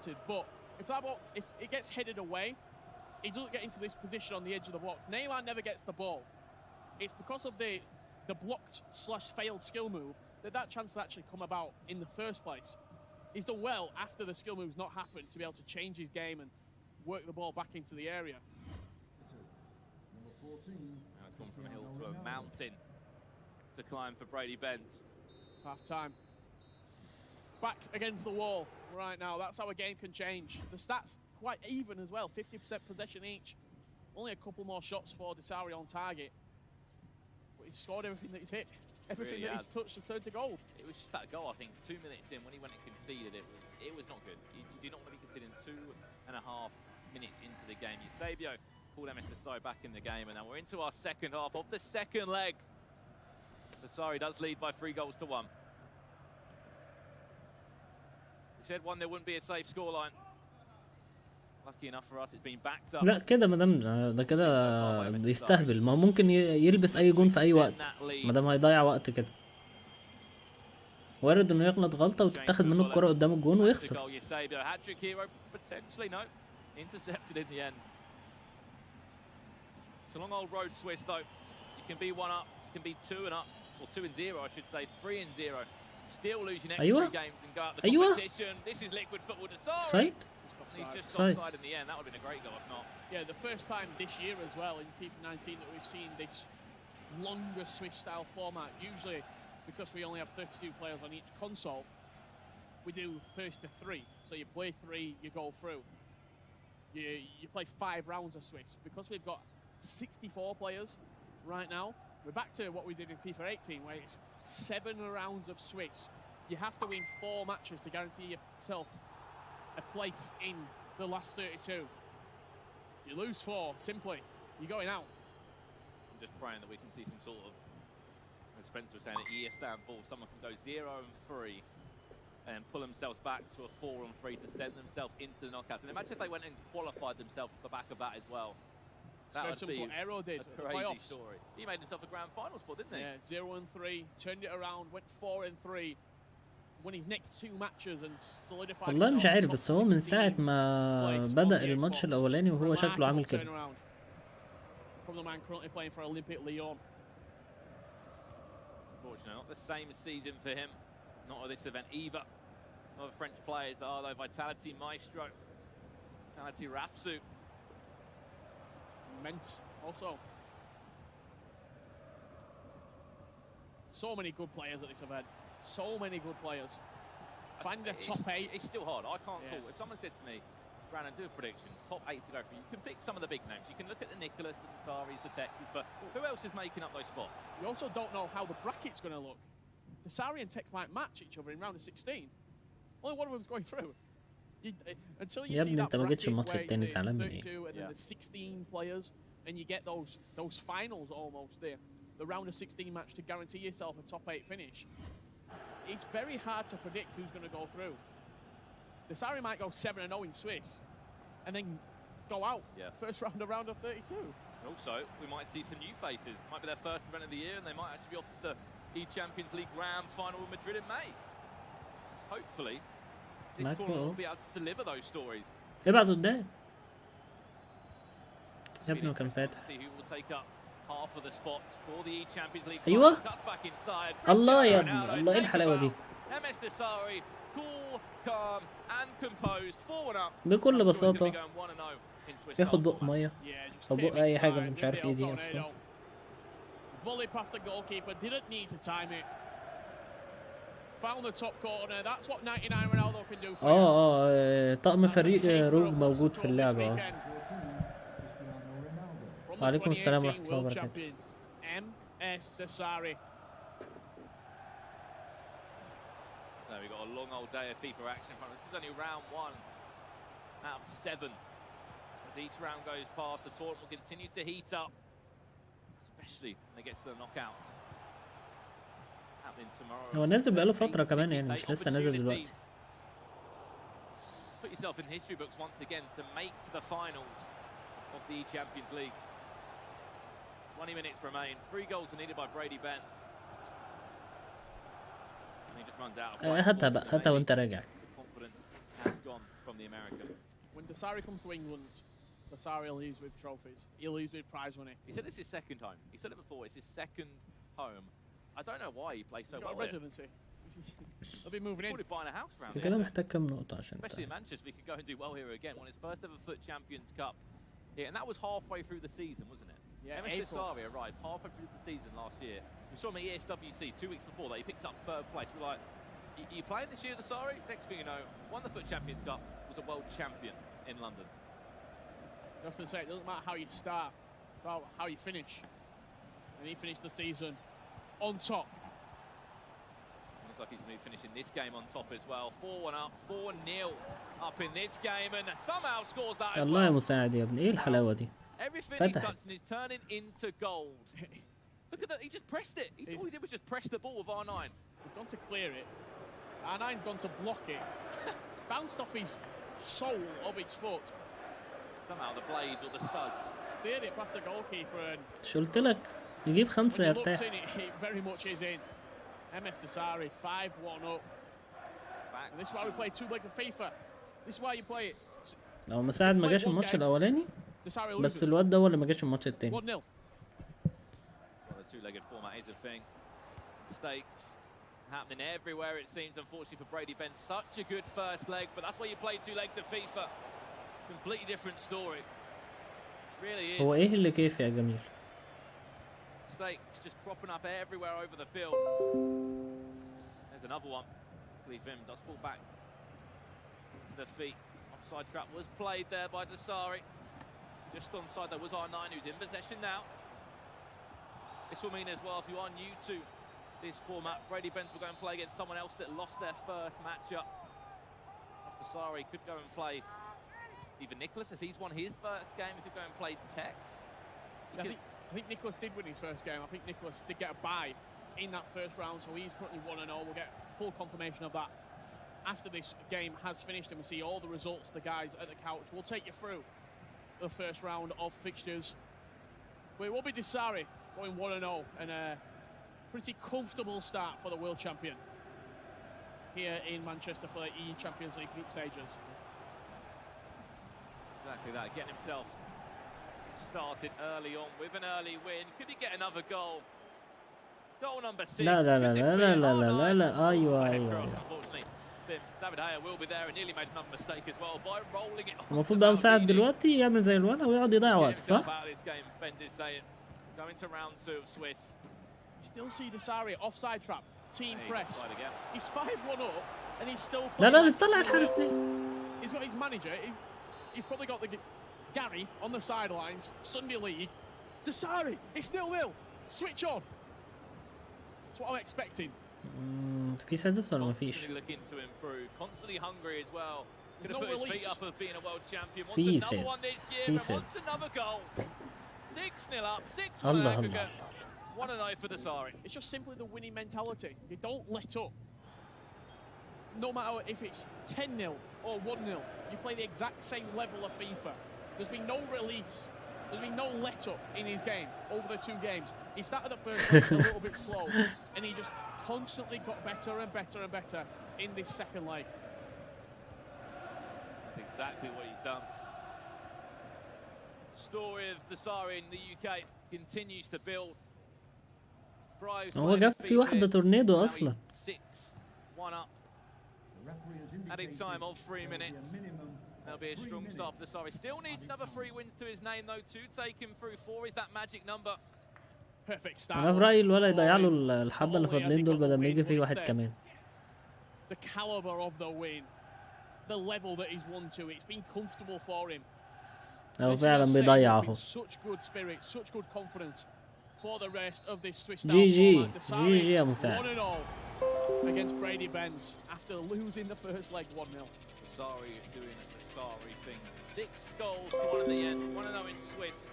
If it gets headed away, he doesn't get into this position on the edge of the box. Neymar never gets the ball. It's because of the blocked/failed skill move that chance has actually come about in the first place. He's done well after the skill move's not happened to be able to change his game and work the ball back into the area. Now it's gone from a hill to a mountain to climb for Brady Benz. It's half time. Back against the wall right now. That's how a game can change. The stats quite even as well. 50% possession each. Only a couple more shots for Desari on target. But he's scored everything that he's hit. Everything really that he's touched has turned to gold. It was just that goal, I think, 2 minutes in when he went and conceded, it was not good. You do not want to be conceding 2.5 minutes into the game. Eusebio pulled Msdossary back in the game, and now we're into our second half of the second leg. Msdossary does lead by 3 goals to 1. We said 1 there wouldn't be a safe scoreline. Lucky enough for us, it's been backed up. لا كده مادام ده كده يستهبل، ما ممكن يلبس اي جون في اي وقت مادام هيضيع وقت كده. وارد انه يغلط غلطه وتتاخد منه الكره قدام الجون ويخسر. Intercepted in the end. It's a long old road, Swiss, though. You can be 1 up, you can be 2 and up, or 2 and 0, I should say, 3 and 0. Still lose your next 3 games and go out the competition. This is liquid football. Side? He's just offside in the end. That would have been a great goal if not. Yeah, the first time this year as well in FIFA 19 that we've seen this longer Swiss-style format. Usually, because we only have 32 players on each console, we do first to 3. So you play 3, you go through. You play 5 rounds of Swiss. Because we've got 64 players right now, we're back to what we did in FIFA 18, where it's 7 rounds of Swiss. You have to win 4 matches to guarantee yourself a place in the last 32. You lose 4, simply, you're going out. I'm just praying that we can see some sort of, as Spencer was saying, at Istanbul, someone can go 0 and 3 and pull themselves back to a 4 and 3 to send themselves into the knockouts. And imagine if they went and qualified themselves off the back of that as well. That would be what Aero did a crazy story. He made himself a grand final spot, didn't he? Yeah, 0 and 3, turned it around, went 4 and 3. Won his next 2 matches and solidified. والله مش عارف، بس هو من ساعة ما بدأ الماتش الأولاني وهو شكله عامل كده. From the man currently playing for Olympique Lyon. Unfortunately, not the same season for him. Not at this event either. Other French players that are though Vitality Maestro, Vitality Rafsou. Immense also. So many good players at this event. So many good players. Finding the top 8. It's still hard. I can't call. If someone said to me, Brandon, do predictions, top 8 to go for you can pick some of the big names. You can look at the Nicholas, the Nasris, the Texas, but who else is making up those spots? We also don't know how the bracket's going to look. Nasri and Tex might match each other in round of 16. Only one of them's going through. Until you see that bracket where it's the 32 and then the 16 players, and you get those finals almost there, the round of 16 match to guarantee yourself a top 8 finish. It's very hard to predict who's going to go through. Nasri might go 7-0 in Swiss, and then go out first round of round of 32. Also, we might see some new faces. Might be their first event of the year, and they might actually be off to the eChampions League Grand Final in Madrid in May. Hopefully, this tournament will be able to deliver those stories. ابعد قدام يا ابني كان فاتح. See who will take up half of the spots for the eChampions League. ايوه Cuts back inside. الله يا ابني الله ايه الحلاوه دي. Msdossary, cool, calm and composed. 4-1 up. بكل بساطه ياخد بق ميه او بق اي حاجه مش عارف ايه دي اصلا. Volley past the goalkeeper, didn't need to time it. Found the top corner. That's what 99 Ronaldo can do for you. طقم فريق روج موجود في اللعبة. وعليكم السلام ورحمة الله وبركاته. Msdossary. So we've got a long old day of FIFA action in front of us. This is only round 1 out of 7. As each round goes past, the tournament will continue to heat up, especially when it gets to the knockouts. هو نازل بقاله فترة كمان يعني مش لسه نازل دلوقتي. Put yourself in history books once again to make the finals of the eChampions League. 20 minutes remain. 3 goals are needed by Brady Benz. And he just runs out of هاتها بقى هاتها وانت راجع. Confidence has gone from the American. When Nasri comes to England, Nasri leaves with trophies. He leaves with prize money. He said this is his second home. He said it before. It's his second home. I don't know why he plays so well. Residency. They'll be moving in. Probably buying a house around here. كده محتاج كام نقطة عشان Especially in Manchester, we could go and do well here again. Won his first ever FUT Champions Cup here, and that was halfway through the season, wasn't it? Yeah. Msdossary arrived halfway through the season last year. We saw him at ESWC 2 weeks before that. He picked up 3rd place. We're like, you playing this year, Nasri? Next thing you know, won the FUT Champions Cup, was a world champion in London. I was going to say, it doesn't matter how you start, it's about how you finish. And he finished the season on top. Looks like he's going to be finishing this game on top as well. 4-1 up, 4-0 up in this game, and somehow scores that as الله يا well. مساعد يا ابني ايه الحلاوة دي. Everything he's touching is turning into gold. Look at that, he just pressed it. All he did was just press the ball with R9. He's gone to clear it. R9's gone to block it. Bounced off his sole of his foot. Somehow the blades or the studs. Steered it past the goalkeeper and... شو قلت لك يجيب 5 يرتاح. It very much is in. Msdossary 5-1 up. And this is why we play 2 legs of FIFA. This is why you play it. لو مساعد ما جاش الماتش الأولاني بس الواد ده هو اللي ما جاش الماتش التاني. 1-0. Well, the 2-legged format is a thing. Mistakes happening everywhere it seems, unfortunately for Brady Benz. Such a good first leg, but that's why you play 2 legs of FIFA. Completely different story. Really is. هو ايه اللي كيف يا جميل؟ Mistakes just cropping up everywhere over the field. There's another one. Vim does fall back to the feet. Offside trap was played there by Nasri. Just onside there was R9 who's in possession now. This will mean as well, if you are new to this format, Brady Benz will go and play against someone else that lost their first matchup. Nasri could go and play even Nicholas. If he's won his first game, he could go and play Tex. I think Nicholas did win his first game. I think Nicholas did get a bye in that first round, so he's currently 1-0. We'll get full confirmation of that after this game has finished and we see all the results. The guys at the couch will take you through the first round of fixtures. But it will be Nasri going 1-0 and a pretty comfortable start for the world champion here in Manchester for the eChampions League group stages. Exactly that, getting himself started early on with an early win. Could he get another goal? Goal number 6. لا لا لا لا لا لا لا لا ايوه ايوه. Unfortunately, David Haya will be there and nearly made another mistake as well by rolling it. المفروض بقى مساعد دلوقتي يعمل زي الولد ويقعد يضيع وقت صح؟ Going to round 2 of Swiss. You still see Nasri offside trap, team press. He's 5-1 up, and he's still. لا لا طلع الحارس ليه؟ He's got his manager. He's probably got the Gary on the sidelines. Sunday League. Msdossary, it's 0-0. Switch on. That's what I'm expecting. في سادس ولا ما فيش؟ Looking to improve, constantly hungry as well. Going to no put his feet release. up of being a world champion. He Wants another one says. this year, He and wants says. another goal. 6-0 up, 6-1 Allah, aggregate. Allah. 1-0 for Msdossary. It's just simply the winning mentality. You don't let up. No matter if it's 10-0 or 1-0, you play the exact same level of FIFA. There's been no release. There's been no let-up in his game over the 2 games. He started the first leg a little bit slow, and he just constantly got better and better and better in this second leg. That's exactly what he's done. Story of Msdossary in the UK continues to build. هو جاب في واحدة تورنيدو أصلا. 6-1 up. Added time of 3 minutes. That'll be a strong start for Msdossary. Still needs another 3 wins to his name though to take him through 4. Is that magic number? Perfect start. أنا في رأيي الولا يضيع له الحبة اللي فاضلين دول بدل ما يجي فيه واحد كمان. The caliber of the win, the level that he's won to, it's been comfortable for him. هو فعلا بيضيع اهو. Such good spirit, such good confidence for the rest of this Swiss جي يا مساعد. 1-0 against Brady Benz after losing the first leg 1-0. Msdossary doing the Msdossary thing. 6 goals to 1 in the end. 1-0 in Swiss.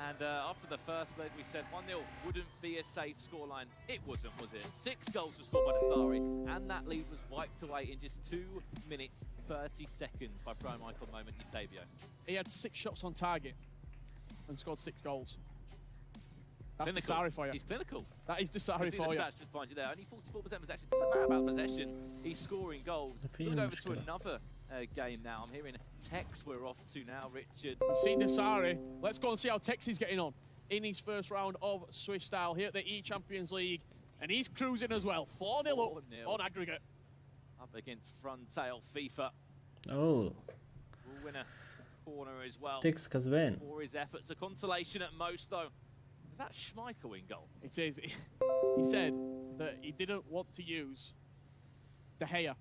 And after the first leg, we said 1-0 wouldn't be a safe scoreline. It wasn't, was it? 6 goals were scored by Msdossary, and that lead was wiped away in just 2 minutes 30 seconds by Pro Michael Moment Eusebio. He had 6 shots on target and scored 6 goals. That's Msdossary for you. He's clinical. That is Msdossary for you. Stats just pointed there. Only 44% possession. Doesn't matter about possession. He's scoring goals. We'll go over to another game now. I'm hearing Tex we're off to now, Richard. We've seen Msdossary. Let's go and see how Tex is getting on in his first round of Swiss style here at the eChampions League. And he's cruising as well. 4-0 up on aggregate. Up against Frontail FIFA. Oh. Will win a corner as well. Tex كسبان. For his efforts. A consolation at most, though. Is that Schmeichel in goal? It is. He said that he didn't want to use De Gea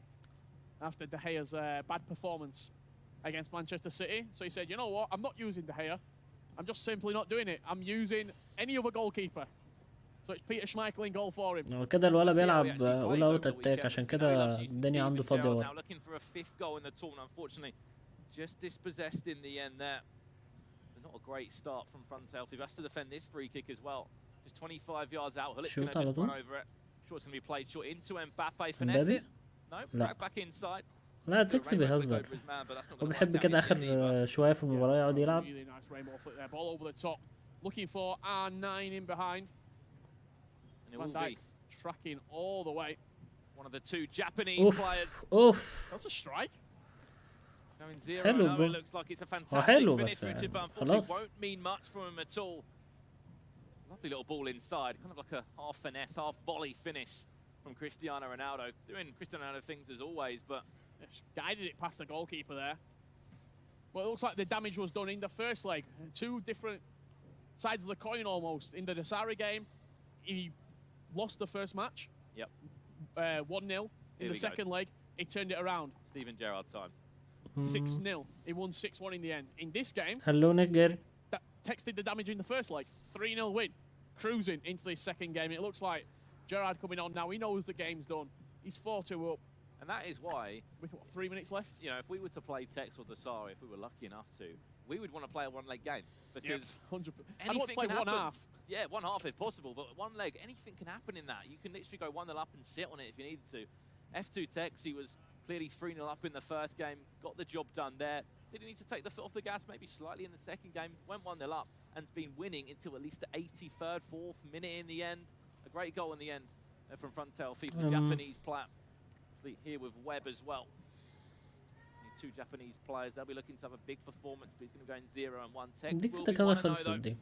after De Gea's bad performance against Manchester City. So he said, you know what, I'm not using De Gea. I'm just simply not doing it. I'm using any other goalkeeper. So it's Peter Schmeichel in goal for him. هو كده الولا بيلعب أول أوت أتاك عشان كده الدنيا عنده فاضية ورا. Now looking for a 5th goal in the tournament. Unfortunately, just dispossessed in the end there. Not a great start from Frontail. He has to defend this free kick as well. Just 25 yards out. Hullet's going to just run over it. Sure, it's going to be played short into Mbappe. Finesse it. No, back inside. لا تكسب بيهزر. هو بيحب كده آخر شوية في المباراة يقعد يلعب. Really nice rainbow flick there. Ball over the top. Looking for R9 in behind. Van Dijk tracking all the way. One of the 2 Japanese players. Oof. That's a strike. Going 0 حلو now. برو. It looks like it's a fantastic حلو finish, بس Richard, but يعني unfortunately خلاص. won't mean much from him at all. Lovely little ball inside, kind of like a half finesse, half volley finish from Cristiano Ronaldo. Doing Cristiano Ronaldo things as always, but Guided it past the goalkeeper there. Well, it looks like the damage was done in the first leg. 2 different sides of the coin almost. In the Msdossary game, he lost the first match. Yep. 1-0. In the second leg, he turned it around. Steven Gerrard time. 6-0. He won 6-1 in the end. In this game, Hello نجر. that texted the damage in the first leg. 3-0 win. Cruising into the second game. It looks like Gerrard coming on now. He knows the game's done. He's 4-2 up. And that is why, with what, 3 minutes left? You know, if we were to play Tex or Msdossary, if we were lucky enough to, we would want to play a 1-leg game. Because 100%. I'd want to play 1 half. Yeah, 1 half if possible, but 1 leg, anything can happen in that. You can literally go 1-0 up and sit on it if you needed to. F2 Tex, he was clearly 3-0 up in the first game, got the job done there. Did he need to take the foot off the gas maybe slightly in the second game? Went 1-0 up and's been winning until at least the 83rd, 4th minute in the end. A great goal in the end from Frontail FIFA, the Japanese player. Here with Webb as well. 2 Japanese players, they'll be looking to have a big performance, but he's going to go in 0 and 1. Tex دي will كده be كمان 1-0 خلصت though. دي.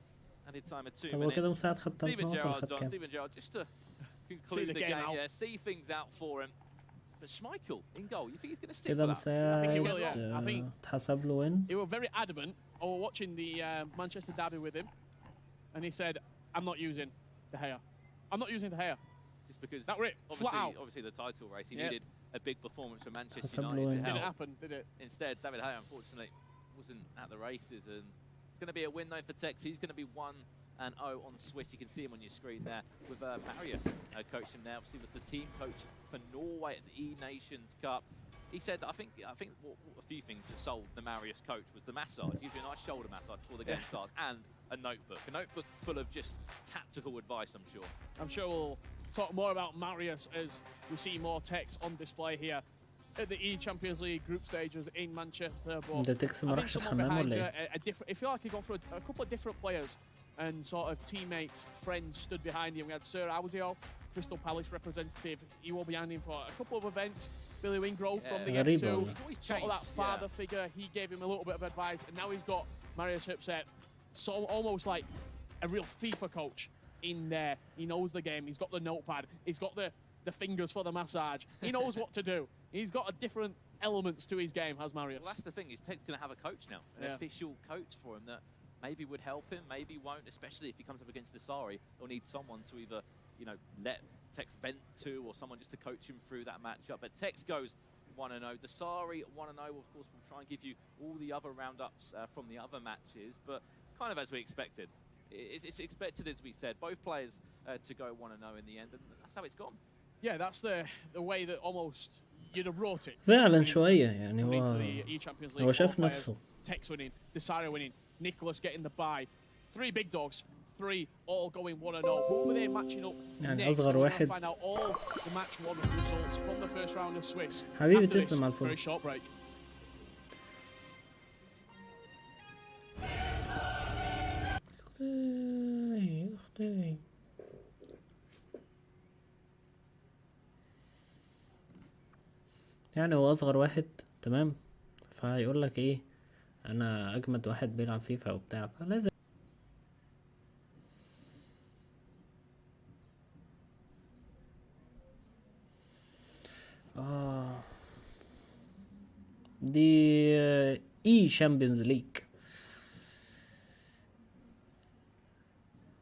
Added time of 2 طب هو كده minutes. مساعد خد 3 نقط ولا خد كام؟ Steven Gerrard's just to conclude the game, yeah, see things out for him. But Schmeichel in goal, you think he's going to stick كده with that? I think he will, yeah. I think اتحسب له وين؟ he was very adamant. I was watching the Manchester derby with him, and he said, I'm not using De Gea. I'm not using De Gea. just because that rip, flat out. obviously the title race, he needed a big performance from Manchester That's a United to blowing. help. Didn't happen, did it? Instead, David Hay unfortunately wasn't at the races, and it's going to be a win though for Tex. He's going to be 1-0 on Swiss. You can see him on your screen there with Marius coaching him there. Obviously was the team coach for Norway at the E-Nations Cup. He said, I think a few things that sold the Marius coach was the massage. Gives you a nice shoulder massage before the game starts, and a notebook full of just tactical advice, I'm sure. I'm sure we'll talk more about Marius as we see more text on display here at the eChampions League group stages in Manchester. But ده تكس ما I think راحش someone الحمام behind ولا you, ايه؟ a different. I feel like you've gone through a couple of different players and sort of teammates, friends stood behind him. We had Sir Auzio, Crystal Palace representative. He was behind him for a couple of events. Billy Wingrove from the غريبة F2, والله. sort of that father figure. He gave him a little bit of advice, and now he's got Marius Hupset, so almost like a real FIFA coach in there. He knows the game. He's got the notepad. He's got the fingers for the massage. He knows what to do. He's got a different elements to his game, has Marius. Well, that's the thing, is Tech's going to have a coach now, an official coach for him that maybe would help him, maybe won't, especially if he comes up against Nasri. He'll need someone to either, you know, let Tex vent to, or someone just to coach him through that matchup. But Tex goes 1-0. Dasari 1-0, of course, will try and give you all the other roundups from the other matches, but kind of as we expected. It's expected, as we said, both players to go 1-0 in the end, and that's how it's gone. Yeah, that's the way that almost you'd have wrote it. فعلا شوية يعني هو شاف نفسه. Tex winning, Dasari winning, Nicholas getting the bye. 3 big dogs, 3 all going 1-0. Who were they matching up يعني next? أصغر We're واحد. going to find out all the match 1 results from the first round of Swiss. حبيبي After this تسلم على الفل. very short break. أختي. يعني هو أصغر واحد تمام، فهيقول لك إيه، أنا أجمد واحد بيلعب فيفا وبتاع، فلازم دي اي شامبيونز ليج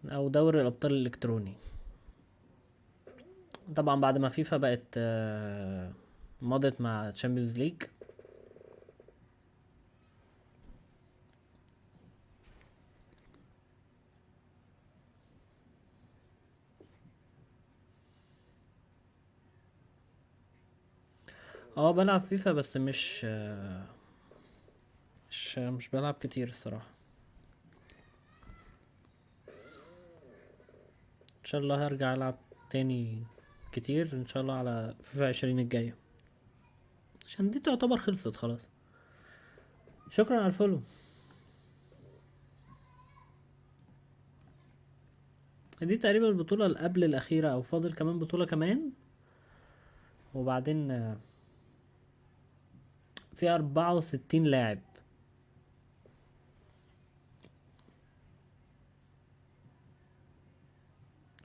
او دوري الابطال الالكتروني. طبعا بعد ما فيفا بقت مضت مع تشامبيونز ليج، بلعب فيفا بس مش بلعب كتير الصراحة. ان شاء الله هرجع العب تاني كتير ان شاء الله على فيفا 20 الجاية، عشان دي تعتبر خلصت خلاص. شكرا على الفولو. دي تقريبا البطولة اللي قبل الأخيرة، أو فاضل كمان بطولة كمان، وبعدين في 64 لاعب.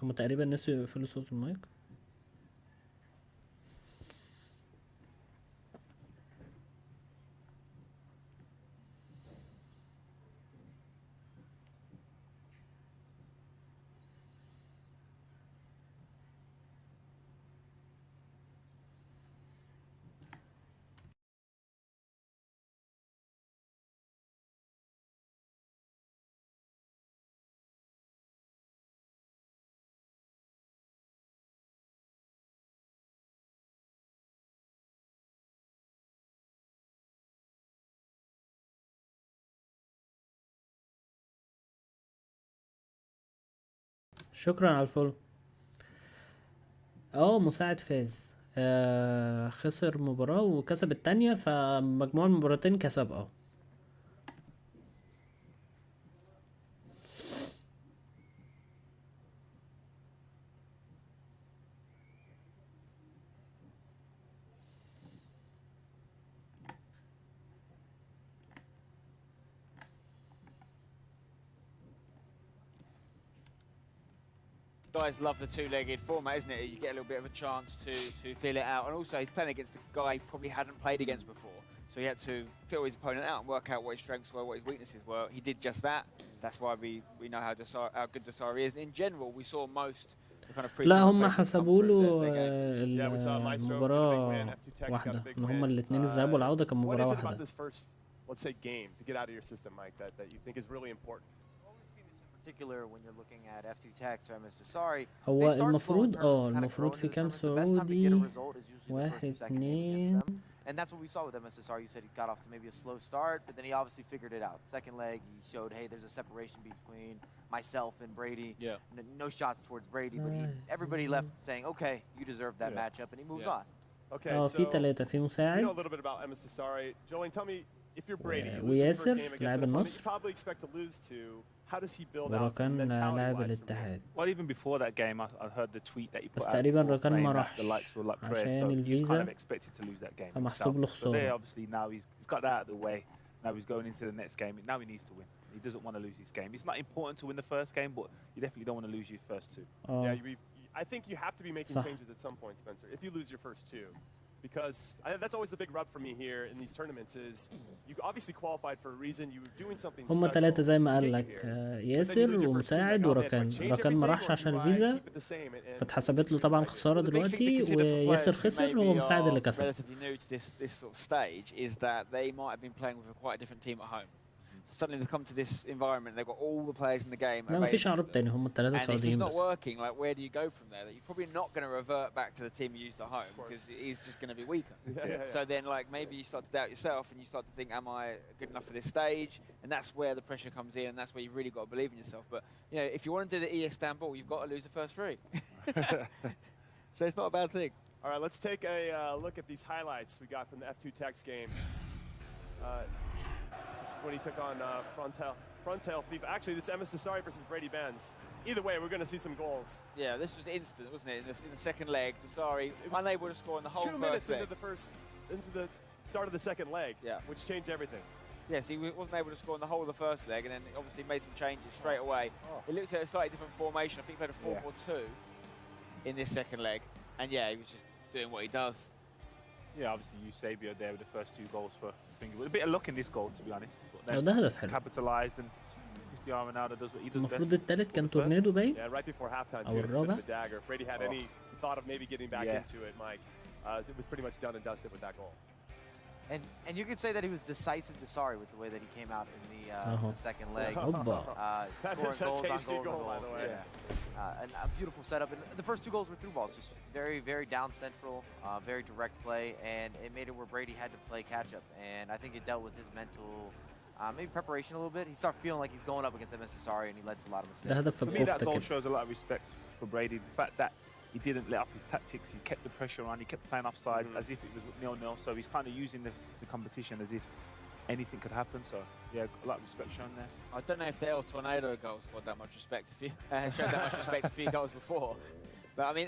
هما تقريبا نسوا يقفلوا صوت المايك. شكرا على الفولو. مساعد فاز، خسر مباراة وكسب التانية، فمجموع المباراتين كسب. Guys love the two-legged format, isn't it? You get a little bit of a chance to feel it out, and also he's playing against a guy he probably hadn't played against before, so he had to feel his opponent out and work out what his strengths were, what his weaknesses were. He did just that. That's why we know how good Dasari is. And in general, we saw most kind of لا هم pre-qualification come حسبوا through له their game. Yeah, we saw Maestro with a big المباراة win. F2 Tech's got a واحدة big ان win. هما الاثنين الذهاب والعودة كان What مباراة is it about واحدة. this first, let's say, game to get out of your system, Mike, that you think is really important? Well, we've seen this in particular when you're looking at F2 Techs or Msdossary. هو They start slow in المفروض tournaments to kind of المفروض grow في into the كام tournaments. The best time to get a سعودي result is usually the first واحد or second game against اتنين them. And that's what we saw with Msdossary. You said he got off to maybe a slow start, but then he obviously figured it out. Second leg, he showed, hey, there's a separation between myself and Brady. Yeah. No shots towards Brady, but everybody left saying, okay, you deserve that matchup, and he moves on. Okay, في so 3 في you know a مساعد little bit about Msdossary. Jolene, tell me, if you're Brady, you lose his first وياسر game against لاعب an opponent النصر you probably expect to lose to. How does he build out وركان لاعب mentality-wise from here? الاتحاد. Well, even before that game, I heard the tweet that he put بس out تقريبا before ركان ما playing that راحش the lights were like prayer, عشان so he's kind الفيزا of expected to lose that game فمحسوب himself. له So there, خسارة. obviously, now he's got that out of the way. Now he's going into the next game. Now he needs to win. He doesn't want to lose this game. It's not important to win the first game, but you definitely don't want to lose your first two. Yeah, I think you have to be making صح. changes at some point, Spencer, if you lose your first two. Because that's always the big rub for me here in these tournaments is you obviously qualified for a reason. You were doing something هما special 3 زي ما to قال get you لك here. So then you lose ياسر your first two, ومساعد like, oh, man, do I وركان. change ركان ما everything راحش or عشان do I الفيزا keep it the same and فاتحسبت له do طبعا what I do? خسارة The big thing to دلوقتي consider for وياسر players who خسر وهو maybe مساعد اللي are كسب. relatively new to this sort of stage is that they might have been playing with a quite different team at home. So suddenly they've come to this environment, they've got all the players in the game. لا مفيش available عروض to them. تاني هم الثلاثة And if it's سعوديين not بس. working, like where do you go from there? That you're probably not going to revert back to the team you used at home because it is just going to be weaker. So then, like maybe you start to doubt yourself and you start to think, "Am I good enough for this stage?" And that's where the pressure comes in, and that's where you've really got to believe in yourself. But you know, if you want to do the Istanbul, you've got to lose the first 3. So it's not a bad thing. All right, let's take a look at these highlights we got from the F2 Techs game. This is when he took on Frontal FIFA. Actually, it's Msdossary versus Brady Benz. Either way, we're going to see some goals. Yeah, this was instant, wasn't it? In the second leg, Sorry, unable to score in the whole 2 minutes first leg. into the start of the second leg, Yeah. which changed everything. Yes, he wasn't able to score in the whole of the first leg, and then obviously made some changes straight away. He looked at a slightly different formation. I think he played a 4-4-2 in this second leg, and yeah, he was just doing what he does. Yeah, obviously Eusebio there with the first 2 goals for Fenrir. With a bit of luck in this goal, to be honest. But ده هدف حلو. capitalized and Cristiano Ronaldo does what he does best. المفروض التالت كان تورنيدو باين. Yeah, right before halftime, أو too, it's a bit الرابع. of a dagger. If Brady had any thought of maybe getting back Yeah. into it, Mike, it was pretty much done and dusted with that goal. And you could say that he was decisive to Sorry with the way that he came out in the second leg. هوبا. Scoring is a goals on tasty goals goal, on by goals. the way. Yeah. And a beautiful setup. And the first 2 goals were through balls, just very, very down central, very direct play, and it made it where Brady had to play catch up. And I think it dealt with his mental, maybe preparation a little bit. He started feeling like he's going up against Msdossary, and he led to a lot of mistakes. ده هدف في For me, that الكفتة goal كده. shows a lot of respect for Brady. The fact that he didn't let off his tactics, he kept the pressure on, he kept playing offside as if it was 0-0. So he's kind of using the competition as if anything could happen. So yeah, a lot of respect shown there. I don't know if the El Tornado goal scored that much respect. If you showed that much respect a few goals before, but I mean,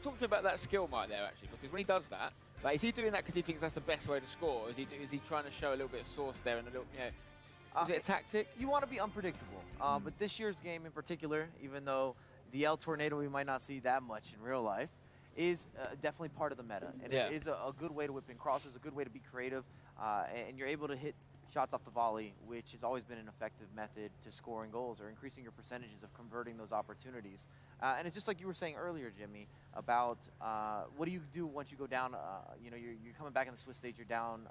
talk to me about that skill, Mike, there actually, because when he does that, like, is he doing that because he thinks that's the best way to score? Or is he trying to show a little bit of source there and a little, you know, is it a tactic? You want to be unpredictable, but this year's game in particular, even though the El Tornado we might not see that much in real life, is definitely part of the meta, and it is a good way to whip in crosses, a good way to be creative, and you're able to hit shots off the volley, which has always been an effective method to scoring goals or increasing your percentages of converting those opportunities. And it's just like you were saying earlier, Jimmy, about what do you do once you go down? You know, you're coming back in the Swiss stage, you're down,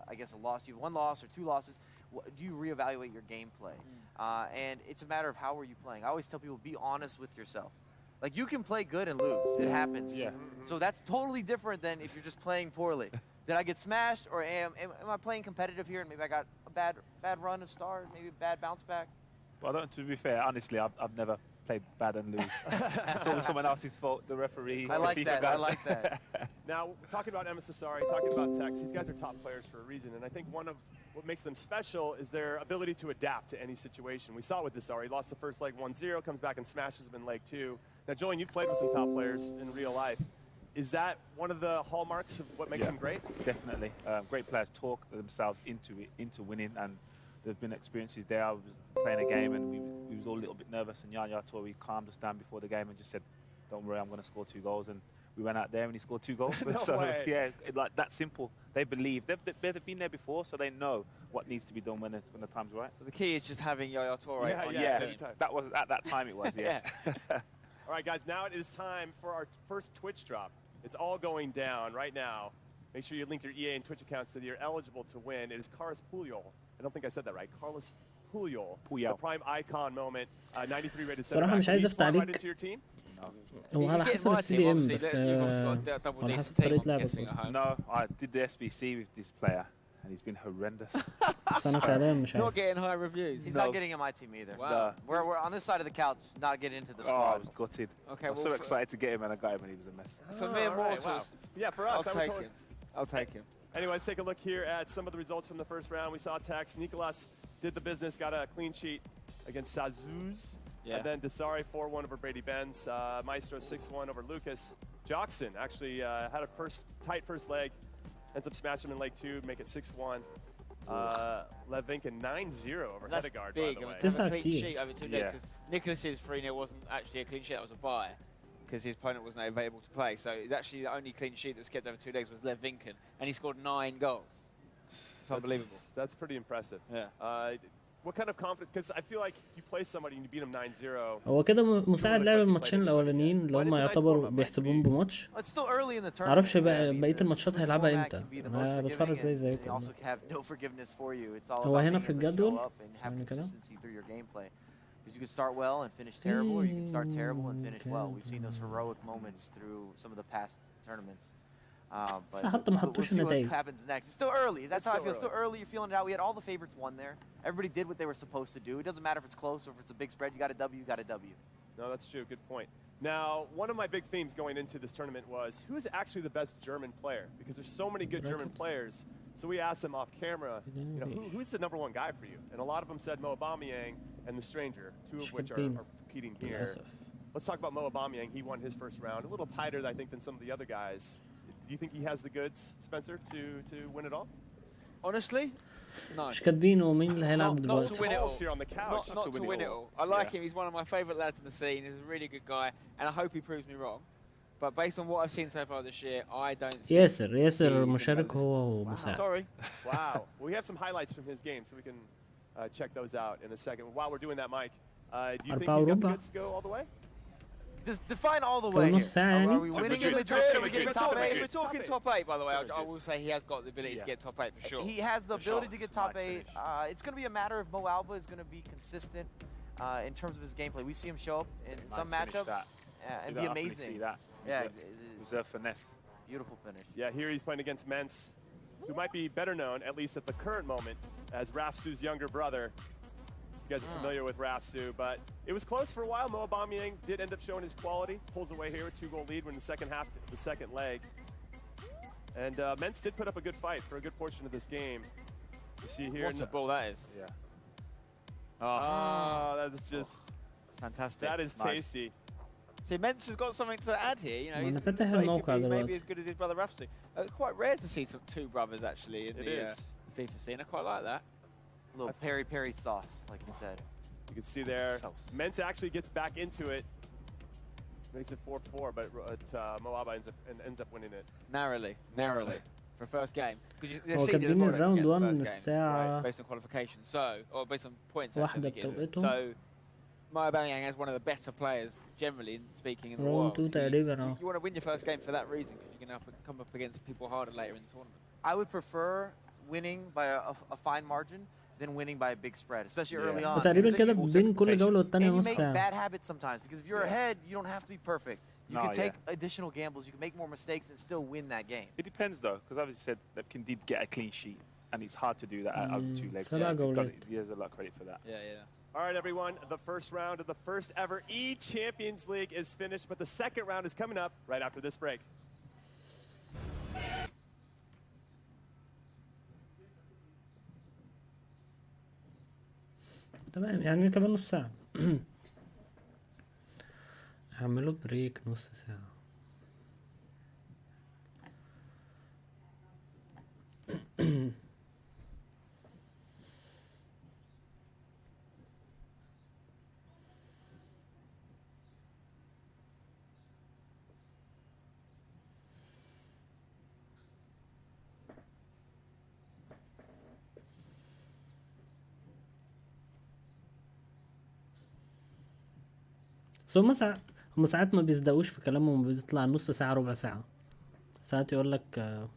I guess, a loss. You have 1 loss or 2 losses. Do you reevaluate your gameplay? And it's a matter of how are you playing. I always tell people, be honest with yourself. Like, you can play good and lose. It happens. Yeah. So that's totally different than if you're just playing poorly. Did I get smashed, or am I playing competitive here and maybe I got a bad run of stars, maybe a bad bounce back? Well, to be fair, honestly, I've never played bad and lose. It's always someone else's fault, the referee. I like that. I like that. Now, talking about Msdossary, talking about Tex, these guys are top players for a reason, and I think one of what makes them special is their ability to adapt to any situation. We saw it with Msdossary. He lost the first leg 1-0, comes back and smashes him in leg 2. Now, Julian, you've played with some top players in real life. Is that one of the hallmarks of what makes them great? Definitely. Great players talk themselves into winning, and there's been experiences there. I was playing a game and we was all a little bit nervous, and Yaya Toure calmed us down before the game and just said, "Don't worry, I'm going to score 2 goals." And we went out there and he scored 2 goals. No so way. yeah, like that simple. They believe they've been there before, so they know what needs to be done when the time's right. So the key is just having Yaya Toure on your Yeah, team. that was at that time it was. Yeah. All right, guys, now it is time for our first Twitch drop. It's all going down right now. Make sure you link your EA and Twitch accounts so that you're eligible to win. It is Carlos Puyol. I don't think I said that right. Carlos Puyol. The prime icon moment. 93 rated center back. Can you slot right into your team? هو على حسب السي ام بس على حسب طريقة لعبك. No, I did the SBC with this player and he's been horrendous. بس أنا فعليا مش Not عارف. getting high reviews. He's not getting in my team either. Wow. We're on this side of the couch, not getting into the Oh, I squad. was gutted. Okay, I was well, so excited to get him and I got him and he was a mess. For me and All right, Mortals, Yeah, for us. I'll take him. I'll take him. Anyway, let's take a look here at some of the results from the first round. We saw Tex. Nicolas did the business, got a clean sheet against Sazuz. Yeah. And then Desari 4-1 over Brady Benz. Maestro 6-1 over Lucas. Joxon actually had a tight first leg. Ends up smashing him in leg 2, make it 6-1. XLevVinken 9-0 over That's Hedegaard, big. by the way. This To have a is clean key. sheet over 2 days. Because Nicholas's 3-0 wasn't actually a clean sheet, that was a bye. Because his opponent wasn't available to play. So it's actually the only clean sheet that was kept over 2 days was XLevVinken. And he scored 9 goals. It's unbelievable. That's pretty impressive. Yeah. What kind of confidence? Because I feel like if you play somebody and you beat them 9-0. هو كده مساعد لعب الماتشين الأولانيين اللي هم يعتبروا بيحسبوهم بماتش. It's still early in the tournament. معرفش I mean, بقية the الماتشات Swiss هيلعبها format امتى. can be the most أنا بتفرج forgiving زي and they زيكم. also have no forgiveness for you. It's all هو about هنا being في able to show الجدول up and have يعني كده. consistency through your gameplay. Because you can start well and finish terrible, or you can start terrible and finish well. We've seen those heroic moments through some of the past tournaments. But حتى ما we'll حطوش see what النتائج. happens next. It's still early. That's how I still feel. Still early. You're feeling it out. We had all the favorites won there. Everybody did what they were supposed to do. It doesn't matter if it's close or if it's a big spread. You got a W, you got a W. No, that's true. Good point. Now, one of my big themes going into this tournament was who's actually the best German player? Because there's so many good German players. So we asked them off camera, you know, who's the #1 guy for you? And a lot of them said MoAuba and TheStrxngeR, two of which are competing here. Let's talk about MoAuba. He won his first round. A little tighter, I think, than some of the other guys. Do you think he has the goods, Spencer, to win it all? Honestly, no. مش كاتبينه مين اللي هيلعب Not to دلوقتي. win it all. Here on the couch. Not to win it all. I like him. He's one of my favourite lads in the scene. He's a really good guy, and I hope he proves me wrong. But based on what I've seen so far this year, I don't think ياسر مشارك هو ومساعد. Sorry. Wow. Well, we have some highlights from his game, so we can check those out in a second. While we're doing that, Mike, do you think he's got the goods to go all the way? Just define all the way here. Are we winning in Madrid? Are we getting top 8? If we're talking top 8, by the way, I will say he has got the ability to get top 8 for sure. He has the ability to get top 8. It's going to be a matter of MoAuba is going to be consistent in terms of his gameplay. We see him show up in some matchups and be amazing. Yeah, Reserve finesse. Beautiful finish. Yeah, here he's playing against Mens, who might be better known, at least at the current moment, as Rafsou's younger brother. You guys are familiar with Rafsou, but it was close for a while. MoAuba did end up showing his quality. Pulls away here with 2-goal lead in the second half, the second leg. And Mens did put up a good fight for a good portion of this game. You see here. What a ball that is. Yeah. Oh, that's just fantastic. That is tasty. See, Mens has got something to add here. You know, he's فاتح الموقع maybe دلوقتي. as good as his brother Rafsou. Quite rare to see two brothers actually in the is. FIFA scene. I quite like that. A little peri-peri sauce, like you said. You can see there, Mens actually gets back into it. Makes it 4-4, but MoAuba ends up winning it. Narrowly. For first game. هو كاتبين الراوند 1 من الساعة based on qualification, or based on points. واحدة بتوقيتهم. So, MoAuba is one of the better players, generally speaking, in the راوند world. 2 تقريبا You want to win your first game for that reason, because you're going to come up against people harder later in the tournament. I would prefer winning by a fine margin than winning by a big spread, especially early on. وتقريبا كده بين كل جولة والتانية And you نص make ساعة. bad habits sometimes, because if you're ahead, you don't have to be perfect. You can take additional gambles, you can make more mistakes and still win that game. It depends though, because obviously said Levkin did get a clean sheet, and it's hard to do that out of 2 legs. He has a lot of credit for that. Yeah. All right, everyone. The first round of the first ever eChampions League is finished, but the second round is coming up right after this break. تمام يعني كمان نص ساعة. هعمله بريك نص ساعة. So مثلا هم ساعات ما بيصدقوش في كلامهم، بيطلع نص ساعة ربع ساعة، ساعات يقول لك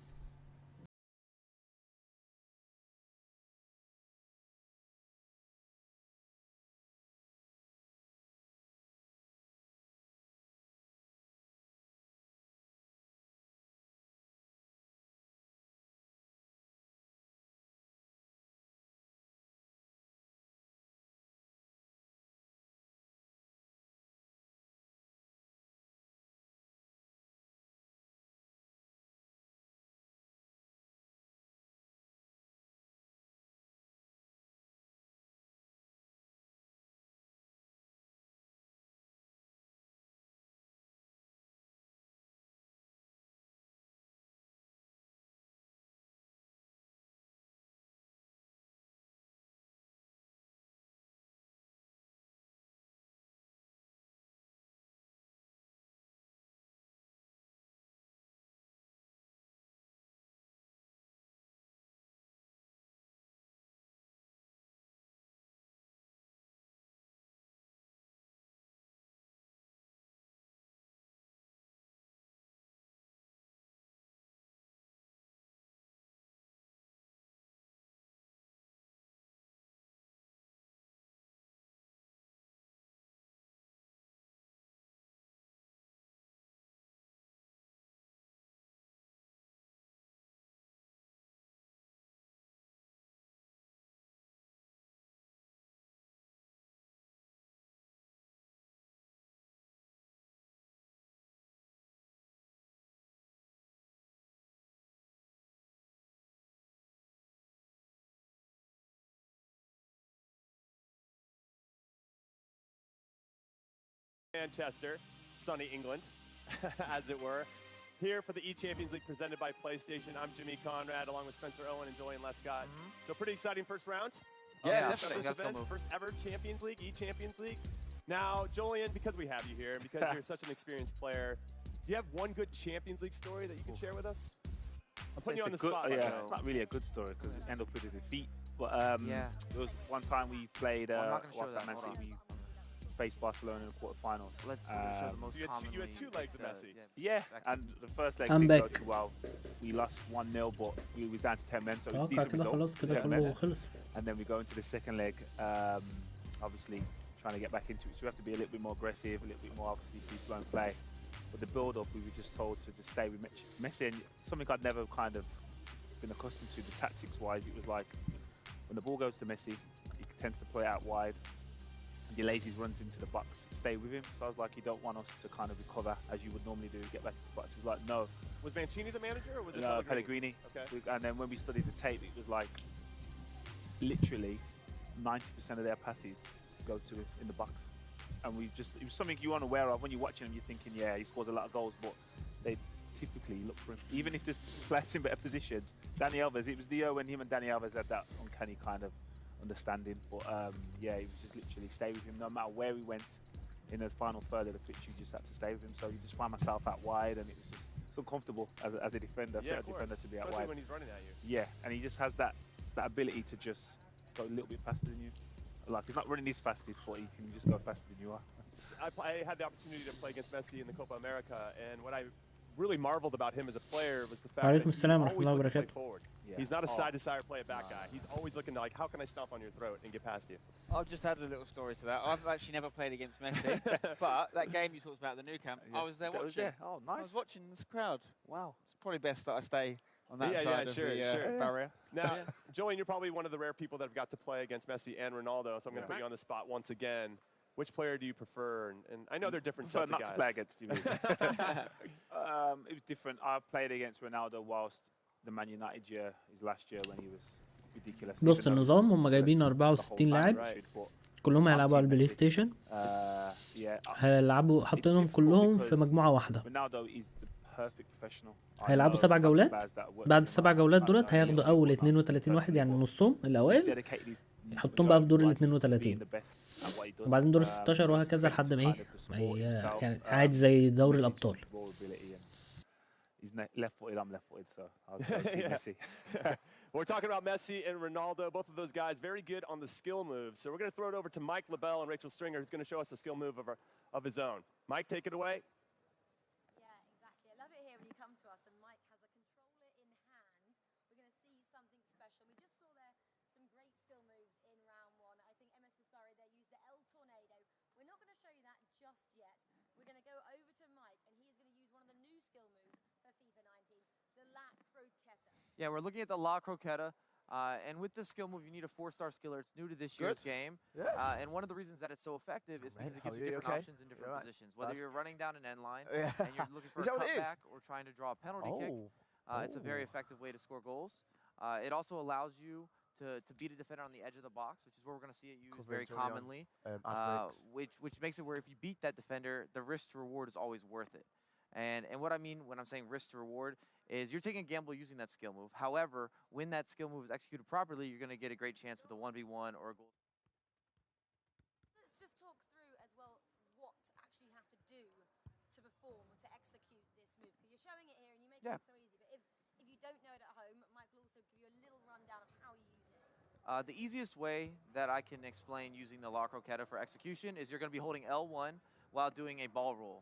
Manchester, sunny England, as it were. Here for the eChampions League presented by PlayStation. I'm Jimmy Conrad along with Spencer Owen and Julian Lescott. So pretty exciting first round. Yeah, this definitely. event, first ever Champions League, eChampions League. Now, Julian, because we have you here and because you're such an experienced player, do you have one good Champions League story that you can share with us? I'm putting you on the spot. Yeah, it's not really a good story because it ended up with a defeat. But there was one time we played Man City. We faced Barcelona in the quarterfinals. Let's show the most you had two legs of Messi. Yeah, and the first leg didn't go too well. We lost 1-0, but we were down to 10 men, so it was a decent result. 10 men. And then we go into the second leg, obviously trying to get back into it. So we have to be a little bit more aggressive, a little bit more obviously free-flow and play. But the build-up, we were just told to just stay with Messi, and something I'd never kind of been accustomed to, the tactics-wise. It was like when the ball goes to Messi, he tends to play out wide. Delays his runs into the box, stay with him. So I was like, you don't want us to kind of recover as you would normally do, get back to the box. He was like, no. Was Mancini the manager or was it Pellegrini? Okay. And then when we studied the tape, it was like literally 90% of their passes go to it in the box. And it was something you're unaware of when you're watching him. You're thinking, yeah, he scores a lot of goals, but they typically look for him. Even if there's players in better positions. Dani Alves, it was the year when him and Dani Alves had that uncanny kind of understanding, but yeah, he was just literally stay with him no matter where we went in the final third of the pitch. You just had to stay with him. So you just find myself out wide, and it was just so comfortable as a defender, defender to be out wide. When he's running at you. Yeah, and he just has that ability to just go a little bit faster than you. Like he's not running his fastest, but he can just go faster than you are. I had the opportunity to play against Messi in the Copa America, and what I really marveled about him as a player was the fact that he's always looking to play forward. Yeah. He's not a side-to-side play it back guy. He's always looking to like, how can I stomp on your throat and get past you? I've just had a little story to that. I've actually never played against Messi, but that game you talked about, the new camp, I was there watching. Oh, nice. I was watching this crowd. Wow. It's probably best that I stay on that side of the barrier. Now, Julian, you're probably one of the rare people that have got to play against Messi and Ronaldo, so I'm going to put you on the spot once again. Which player do you prefer? And I know they're different sets of guys. Not to play against you. It was different. I played against Ronaldo whilst the Man United year, his last year when he was ridiculous. بص النظام هم جايبين 64 لاعب كلهم هيلعبوا على البلاي ستيشن. هيلعبوا حاطينهم كلهم في مجموعة واحدة. هيلعبوا 7 جولات. بعد ال7 جولات دولت هياخدوا أول 32 واحد يعني نصهم الأوائل. يحطهم بقى في دور ال 32 وبعدين دور ال 16 وهكذا لحد ما يعني عادي زي دوري الابطال. He's left-footed, I'm left-footed, so I'll go to Messi. We're talking about Messi and Ronaldo, both of those guys very good on the skill moves. So we're going to throw it over to Mike LaBelle and Rachel Stringer, who's going to show us a skill move of of his own. Mike, take it away. Yeah, exactly. I love it here when you come to us and Mike has a controller in hand. We're going to see something special. We just saw there some great skill moves in round 1. I think Msdossary there used the El Tornado. We're not going to show you that just yet. We're going to go over to Mike and he is going to use one of the new skill moves for FIFA 19, the La Croqueta. Yeah, we're looking at the La Croqueta. And with this skill move, you need a 4-star skiller. It's new to this year's game. Yeah. And one of the reasons that it's so effective is because it gives you different options in different positions. Whether you're running down an end line and you're looking for a cutback or trying to draw a penalty kick, it's a very effective way to score goals. It also allows you to beat a defender on the edge of the box, which is where we're going to see it used very commonly, which makes it where if you beat that defender, the risk to reward is always worth it. And what I mean when I'm saying risk to reward is you're taking a gamble using that skill move. However, when that skill move is executed properly, you're going to get a great chance with a 1v1 or a goal. Let's just talk through as well what actually you have to do to perform, to execute this move. Because you're showing it here and you make it look so easy. But if you don't know it at home, Mike will also give you a little rundown of how you use it. The easiest way that I can explain using the La Croqueta for execution is you're going to be holding L1 while doing a ball roll.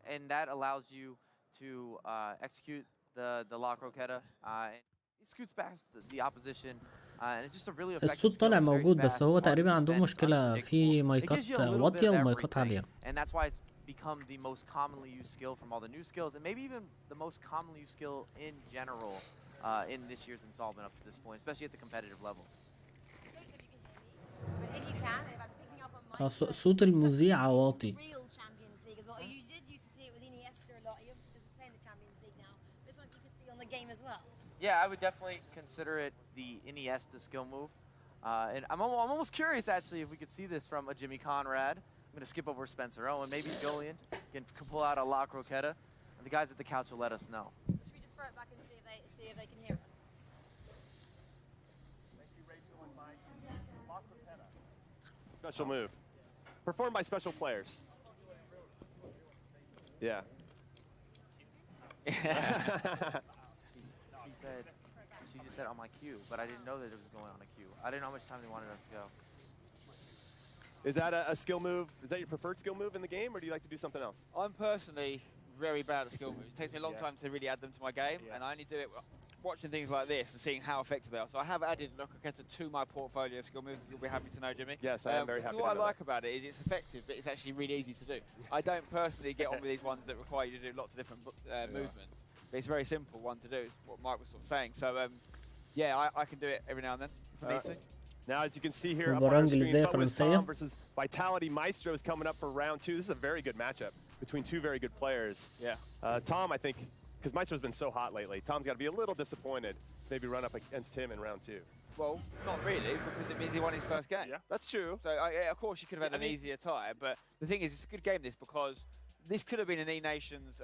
And that allows you to execute the La Croqueta. It scoots past the opposition. And it's just a really effective الصوت طالع موجود بس هو تقريبا عندهم مشكلة في مايكات واطية ومايكات عالية. And that's why it's become the most commonly used skill from all the new skills, and maybe even the most commonly used skill in general in this year's installment up to this point, especially at the competitive level. I don't know if you can hear me, but if you can, if I'm picking up on Mike, صوت المذيع واطي. real Champions League as well. You did used to see it with Iniesta a lot. He obviously doesn't play in the Champions League now. But it's something you could see on the game as well. Yeah, I would definitely consider it the Iniesta skill move. And I'm almost curious, actually, if we could see this from a Jimmy Conrad. I'm going to skip over Spencer Owen. Maybe Julian can pull out a La Croqueta. And the guys at the couch will let us know. Should we just throw it back and see if they can hear us? Thank you, Rachel and Mike. La Croqueta. Special move. Performed by special players. Yeah. She just said on my cue, but I didn't know that it was going on a cue. I didn't know how much time they wanted us to go. Is that a skill move? Is that your preferred skill move in the game, or do you like to do something else? I'm personally very bad at skill moves. It takes me a long time to really add them to my game, and I only do it watching things like this and seeing how effective they are. So I have added La Croqueta to my portfolio of skill moves. You'll be happy to know, Jimmy. Yes, I am very happy to know What I like about it is it's effective, but it's actually really easy to do. I don't personally get on with these ones that require you to do lots of different movements. But it's a very simple one to do, what Mike was sort of saying. So, yeah, I can do it every now and then if I need to. Now, as you can see here up on our screen, FUTWIZ Tom versus Vitality Maestro is coming up for round 2. This is a very good matchup between two very good players. Yeah. Tom, I think, because Maestro's been so hot lately, Tom's got to be a little disappointed maybe run up against him in round 2. Well, not really, because it means he won his first game. Yeah, that's true. So, yeah, of course, you could have had an easier tie, but the thing is, it's a good game, this, because this could have been an E-Nations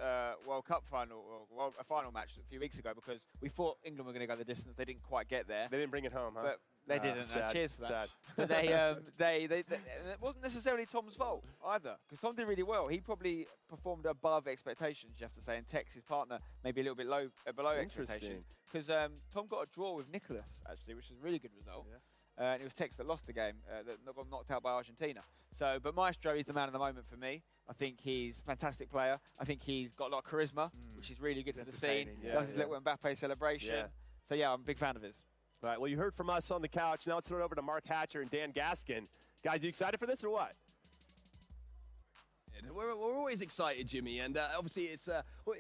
World Cup final, or a final match a few weeks ago, because we thought England were going to go the distance. They didn't quite get there. They didn't bring it home, huh? But they didn't. Cheers for that. Sad. But it wasn't necessarily Tom's fault either, because Tom did really well. He probably performed above expectations, you have to say, and Tex, his partner, maybe a little bit below expectations. Because Tom got a draw with Nicholas, actually, which is a really good result. Yeah. And it was Tex that lost the game, that got knocked out by Argentina. So, but Maestro is the man of the moment for me. I think he's a fantastic player. I think he's got a lot of charisma, which is really good for the scene. Does his little Mbappe celebration. Yeah. So yeah, I'm a big fan of his. All right, well, you heard from us on the couch. Now let's throw it over to Mark Hatcher and Dan Gaskin. Guys, you excited for this or what? We're always excited, Jimmy, and obviously it's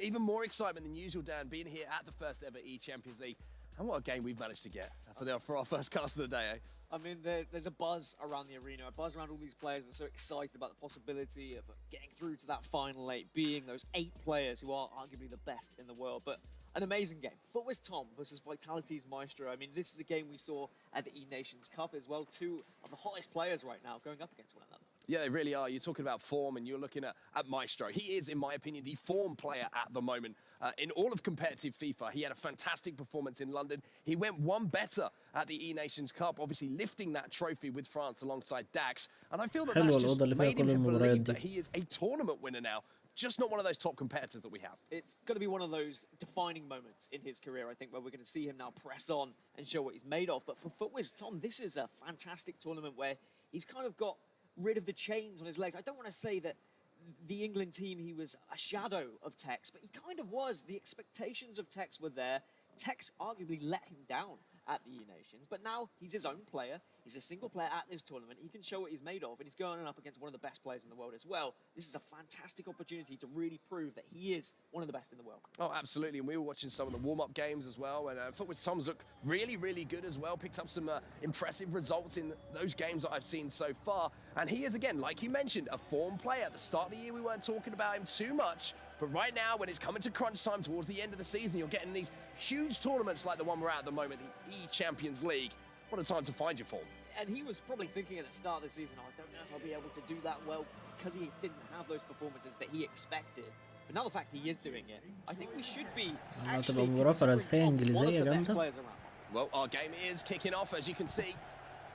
even more excitement than usual, Dan, being here at the first ever eChampions League. And what a game we've managed to get for our first cast of the day, eh? I mean, there's a buzz around the arena, a buzz around all these players that are so excited about the possibility of getting through to that final 8, being those 8 players who are arguably the best in the world. But an amazing game. FUTWIZ Tom versus Vitality's Maestro. I mean, this is a game we saw at the E-Nations Cup as well. 2 of the hottest players right now going up against one another. Yeah, they really are. You're talking about form, and you're looking at Maestro. He is, in my opinion, the form player at the moment. In all of competitive FIFA, he had a fantastic performance in London. He went one better at the E-Nations Cup, obviously lifting that trophy with France alongside Dax. And I feel that that's just made him believe that he is a tournament winner now, just not one of those top competitors that we have. It's going to be one of those defining moments in his career, I think, where we're going to see him now press on and show what he's made of. But for FUTWIZ Tom, this is a fantastic tournament where he's kind of got rid of the chains on his legs. I don't want to say that the England team, he was a shadow of Tex, but he kind of was. The expectations of Tex were there. Tex arguably let him down at the E-Nations, but now he's his own player. He's a single player at this tournament. He can show what he's made of, and he's going up against one of the best players in the world as well. This is a fantastic opportunity to really prove that he is one of the best in the world. Oh, absolutely. And we were watching some of the warm-up games as well, and FUTWIZ Tom's look really, really good as well. Picked up some impressive results in those games that I've seen so far. And he is, again, like you mentioned, a form player. At the start of the year, we weren't talking about him too much, but right now, when it's coming to crunch time towards the end of the season, you're getting these huge tournaments like the one we're at the moment, the eChampions League. What a time to find your form. And he was probably thinking at the start of the season, oh, I don't know if I'll be able to do that well, because he didn't have those performances that he expected. But now the fact he is doing it, I think we should be actually considering Tom one of the best players around. Well, our game is kicking off, as you can see.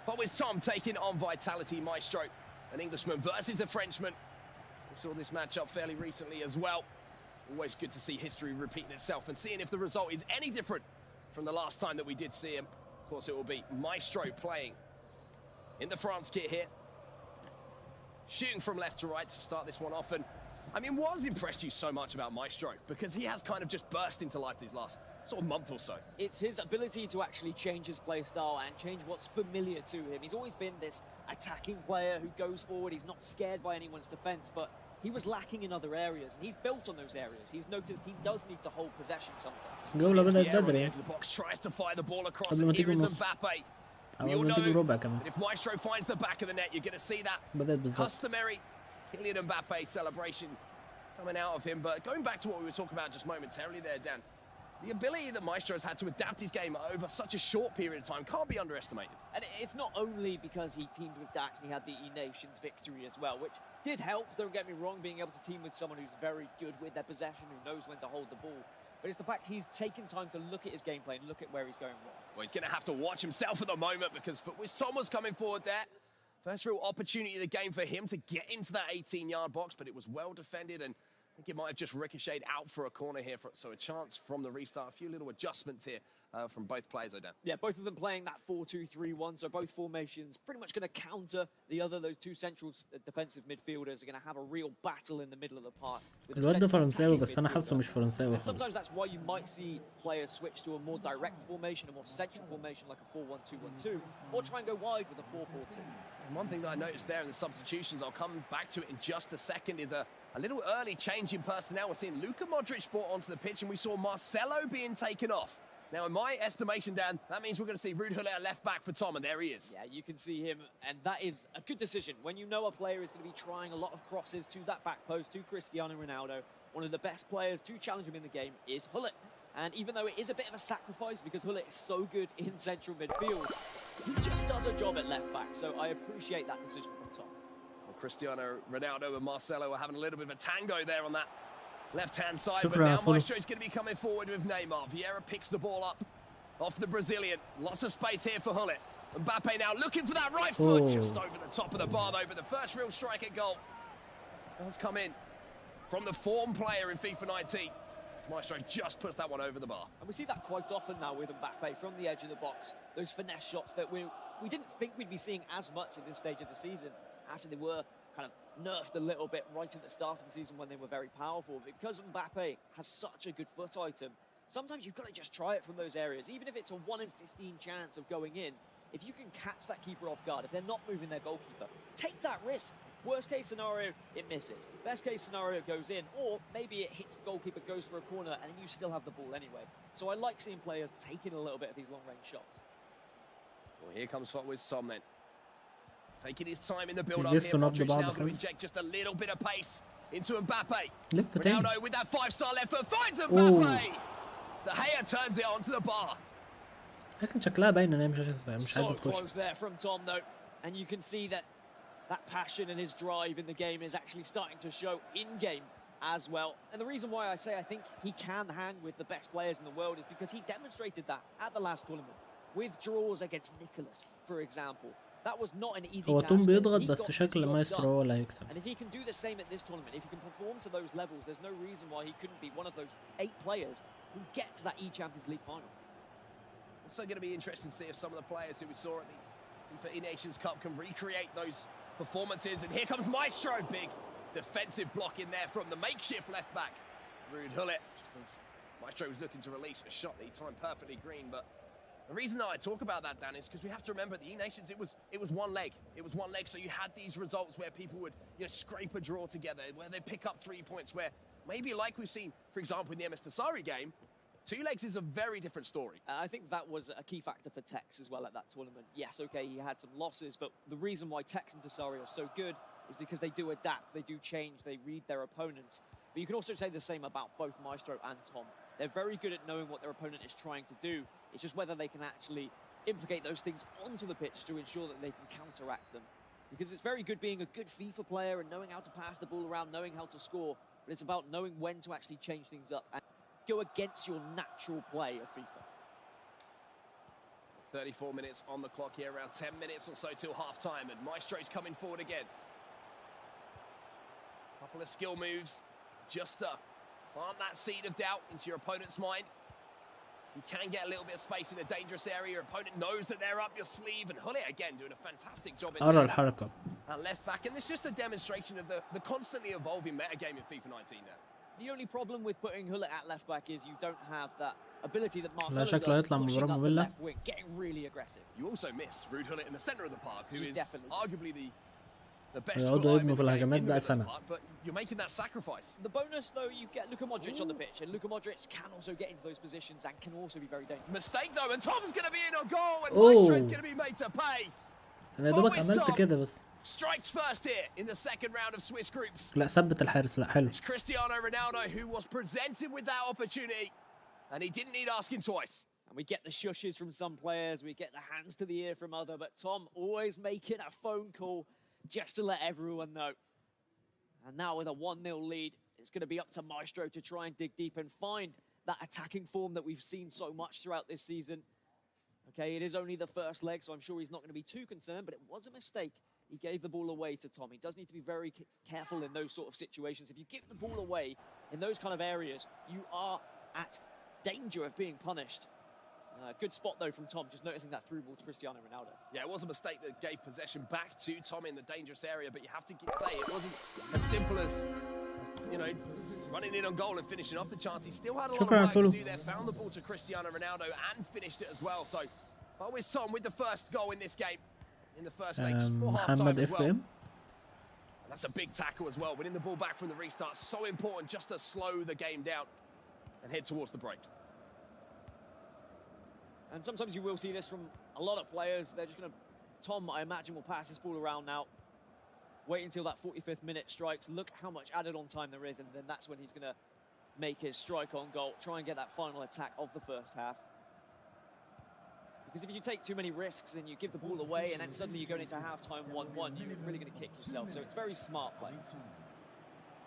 FUTWIZ Tom taking on Vitality Maestro, an Englishman versus a Frenchman. We saw this matchup fairly recently as well. Always good to see history repeating itself and seeing if the result is any different from the last time that we did see him. Of course, it will be Maestro playing in the France kit here. Shooting from left to right to start this one off. And I mean, what has impressed you so much about Maestro? Because he has kind of just burst into life these last sort of month or so. It's his ability to actually change his play style and change what's familiar to him. He's always been this attacking player who goes forward. He's not scared by anyone's defense, but he was lacking in other areas, and he's built on those areas. He's noticed he does need to hold possession sometimes. Vieira on the edge of the box tries to fire the ball across, and here is Mbappe. We all know that if Maestro finds the back of the net, you're going to see that customary Kylian Mbappe celebration coming out of him. But going back to what we were talking about just momentarily there, Dan, the ability that Maestro has had to adapt his game over such a short period of time can't be underestimated. And it's not only because he teamed with Dax and he had the E-Nations victory as well, which did help, don't get me wrong, being able to team with someone who's very good with their possession, who knows when to hold the ball. But it's the fact he's taken time to look at his gameplay and look at where he's going wrong. Well, he's going to have to watch himself at the moment, because FUTWIZ Tom was coming forward there. First real opportunity of the game for him to get into that 18-yard box, but it was well defended, and I think it might have just ricocheted out for a corner here. So a chance from the restart. A few little adjustments here from both players, Dan. Yeah, both of them playing that 4-2-3-1, so both formations pretty much going to counter the other. Those two central defensive midfielders are going to have a real battle in the middle of the park. الواد ده فرنساوي بس أنا حاسه مش فرنساوي. And sometimes that's why you might see players switch to a more direct formation, a more central formation like a 4-1-2-1-2, or try and go wide with a 4-4-2. And one thing that I noticed there in the substitutions, I'll come back to it in just a second, is a little early change in personnel. We're seeing Luka Modric brought onto the pitch, and we saw Marcelo being taken off. Now, in my estimation, Dan, that means we're going to see Ruud Gullit left back for Tom, and there he is. Yeah, you can see him, and that is a good decision. When you know a player is going to be trying a lot of crosses to that back post, to Cristiano Ronaldo, one of the best players to challenge him in the game is Gullit. And even though it is a bit of a sacrifice because Gullit is so good in central midfield, he just does a job at left back. So I appreciate that decision from Tom. Well, Cristiano Ronaldo and Marcelo are having a little bit of a tango there on that left-hand side, but now Maestro's going to be coming forward with Neymar. Vieira picks the ball up off the Brazilian. Lots of space here for Gullit. Mbappe now looking for that right foot, just over the top of the bar though, but the first real strike at goal has come in from the form player in FIFA 19. Maestro just puts that one over the bar. And we see that quite often now with Mbappe from the edge of the box. Those finesse shots that we didn't think we'd be seeing as much at this stage of the season, after they were kind of nerfed a little bit right at the start of the season when they were very powerful. Because Mbappe has such a good foot item, sometimes you've got to just try it from those areas. Even if it's a 1 in 15 chance of going in, if you can catch that keeper off guard, if they're not moving their goalkeeper, take that risk. Worst case scenario, it misses. Best case scenario, it goes in, or maybe it hits the goalkeeper, goes for a corner, and then you still have the ball anyway. So I like seeing players taking a little bit of these long-range shots. Well, here comes FUTWIZ Tom then. Taking his time in the build-up here. Modric now going to inject just a little bit of pace into Mbappe. Ronaldo with that 5-star left foot finds Mbappe. De Gea turns it onto the bar. لكن شكلها باين ان هي مش عايزه تخش. So close there from Tom though, and you can see that passion and his drive in the game is actually starting to show in-game as well. And the reason why I say I think he can hang with the best players in the world is because he demonstrated that at the last tournament with draws against Nicholas, for example. That was not an easy task. توم بيضغط بس شكل مايسترو هو اللي هيكسب. And if he can do the same at this tournament, if he can perform to those levels, there's no reason why he couldn't be one of those 8 players who get to that eChampions League final. Also going to be interesting to see if some of the players who we saw at the FIFA E-Nations Cup can recreate those performances. And here comes Maestro. Big defensive block in there from the makeshift left back. Ruud Gullit, just as Maestro was looking to release a shot that he timed perfectly green. But the reason that I talk about that, Dan, is because we have to remember the E-Nations, it was one leg. It was one leg, so you had these results where people would, you know, scrape a draw together, where they pick up 3 points, where maybe like we've seen, for example, in the Msdossary game, 2 legs is a very different story. I think that was a key factor for Tex as well at that tournament. Yes, okay, he had some losses, but the reason why Tex and TheStrxngeR are so good is because they do adapt, they do change, they read their opponents. But you can also say the same about both Maestro and Tom. They're very good at knowing what their opponent is trying to do. It's just whether they can actually implicate those things onto the pitch to ensure that they can counteract them. Because it's very good being a good FIFA player and knowing how to pass the ball around, knowing how to score, but it's about knowing when to actually change things up and go against your natural play of FIFA. 34 minutes on the clock here, around 10 minutes or so till half-time, and Maestro's coming forward again. Couple of skill moves, just to plant that seed of doubt into your opponent's mind. You can get a little bit of space in a dangerous area. Your opponent knows that they're up your sleeve, and Gullit again doing a fantastic job in الحركة. and left back, and it's just a demonstration of the constantly evolving meta game in FIFA 19 now. The only problem with putting Gullit at left back is you don't have that ability that Marko لا does, شكله يطلع pushing مباراة up the مملة. left wing, getting really aggressive. You also miss Ruud Gullit in the centre of the park, who You is definitely do. arguably the best يقعدوا foot يبنوا في in الهجمات the بقى middle of the سنة. park, but you're making that sacrifice. The bonus, though, you get Luka Modric on the pitch, and Luka Modric can also get into those positions and can also be very dangerous. Mistake though, and Tom's going to be in on goal, and Oh. Maestro's going to be made to pay. أنا يا دوبك Forward عملت Tom كده بس. strikes first here in the second round of Swiss groups. لا ثبت الحارس لا حلو. It's Cristiano Ronaldo who was presented with that opportunity, and he didn't need asking twice. And we get the shushes from some players, we get the hands to the ear from other, but Tom always making a phone call just to let everyone know. And now with a 1-0 lead, it's going to be up to Maestro to try and dig deep and find that attacking form that we've seen so much throughout this season. Okay, it is only the first leg, so I'm sure he's not going to be too concerned, but it was a mistake. He gave the ball away to Tom. He does need to be very careful in those sort of situations. If you give the ball away in those kind of areas, you are at danger of being punished. Good spot, though, from Tom, just noticing that through ball to Cristiano Ronaldo. Yeah, it was a mistake that gave possession back to Tom in the dangerous area, but you have to say it wasn't as simple as, you know, running in on goal and finishing off the chance. He still had a lot of work to do there, found the ball to Cristiano Ronaldo and finished it as well. So, always Tom with the first goal in this game, in the first leg, just for half-time as well. And that's a big tackle as well, winning the ball back from the restart. So important just to slow the game down and head towards the break. And sometimes you will see this from a lot of players. They're just going to, Tom, I imagine, will pass this ball around now. Wait until that 45th minute strikes. Look how much added on time there is, and then that's when he's going to make his strike on goal. Try and get that final attack of the first half. Because if you take too many risks and you give the ball away and then suddenly you're going into half-time 1-1, you're really going to kick yourself. So it's very smart play.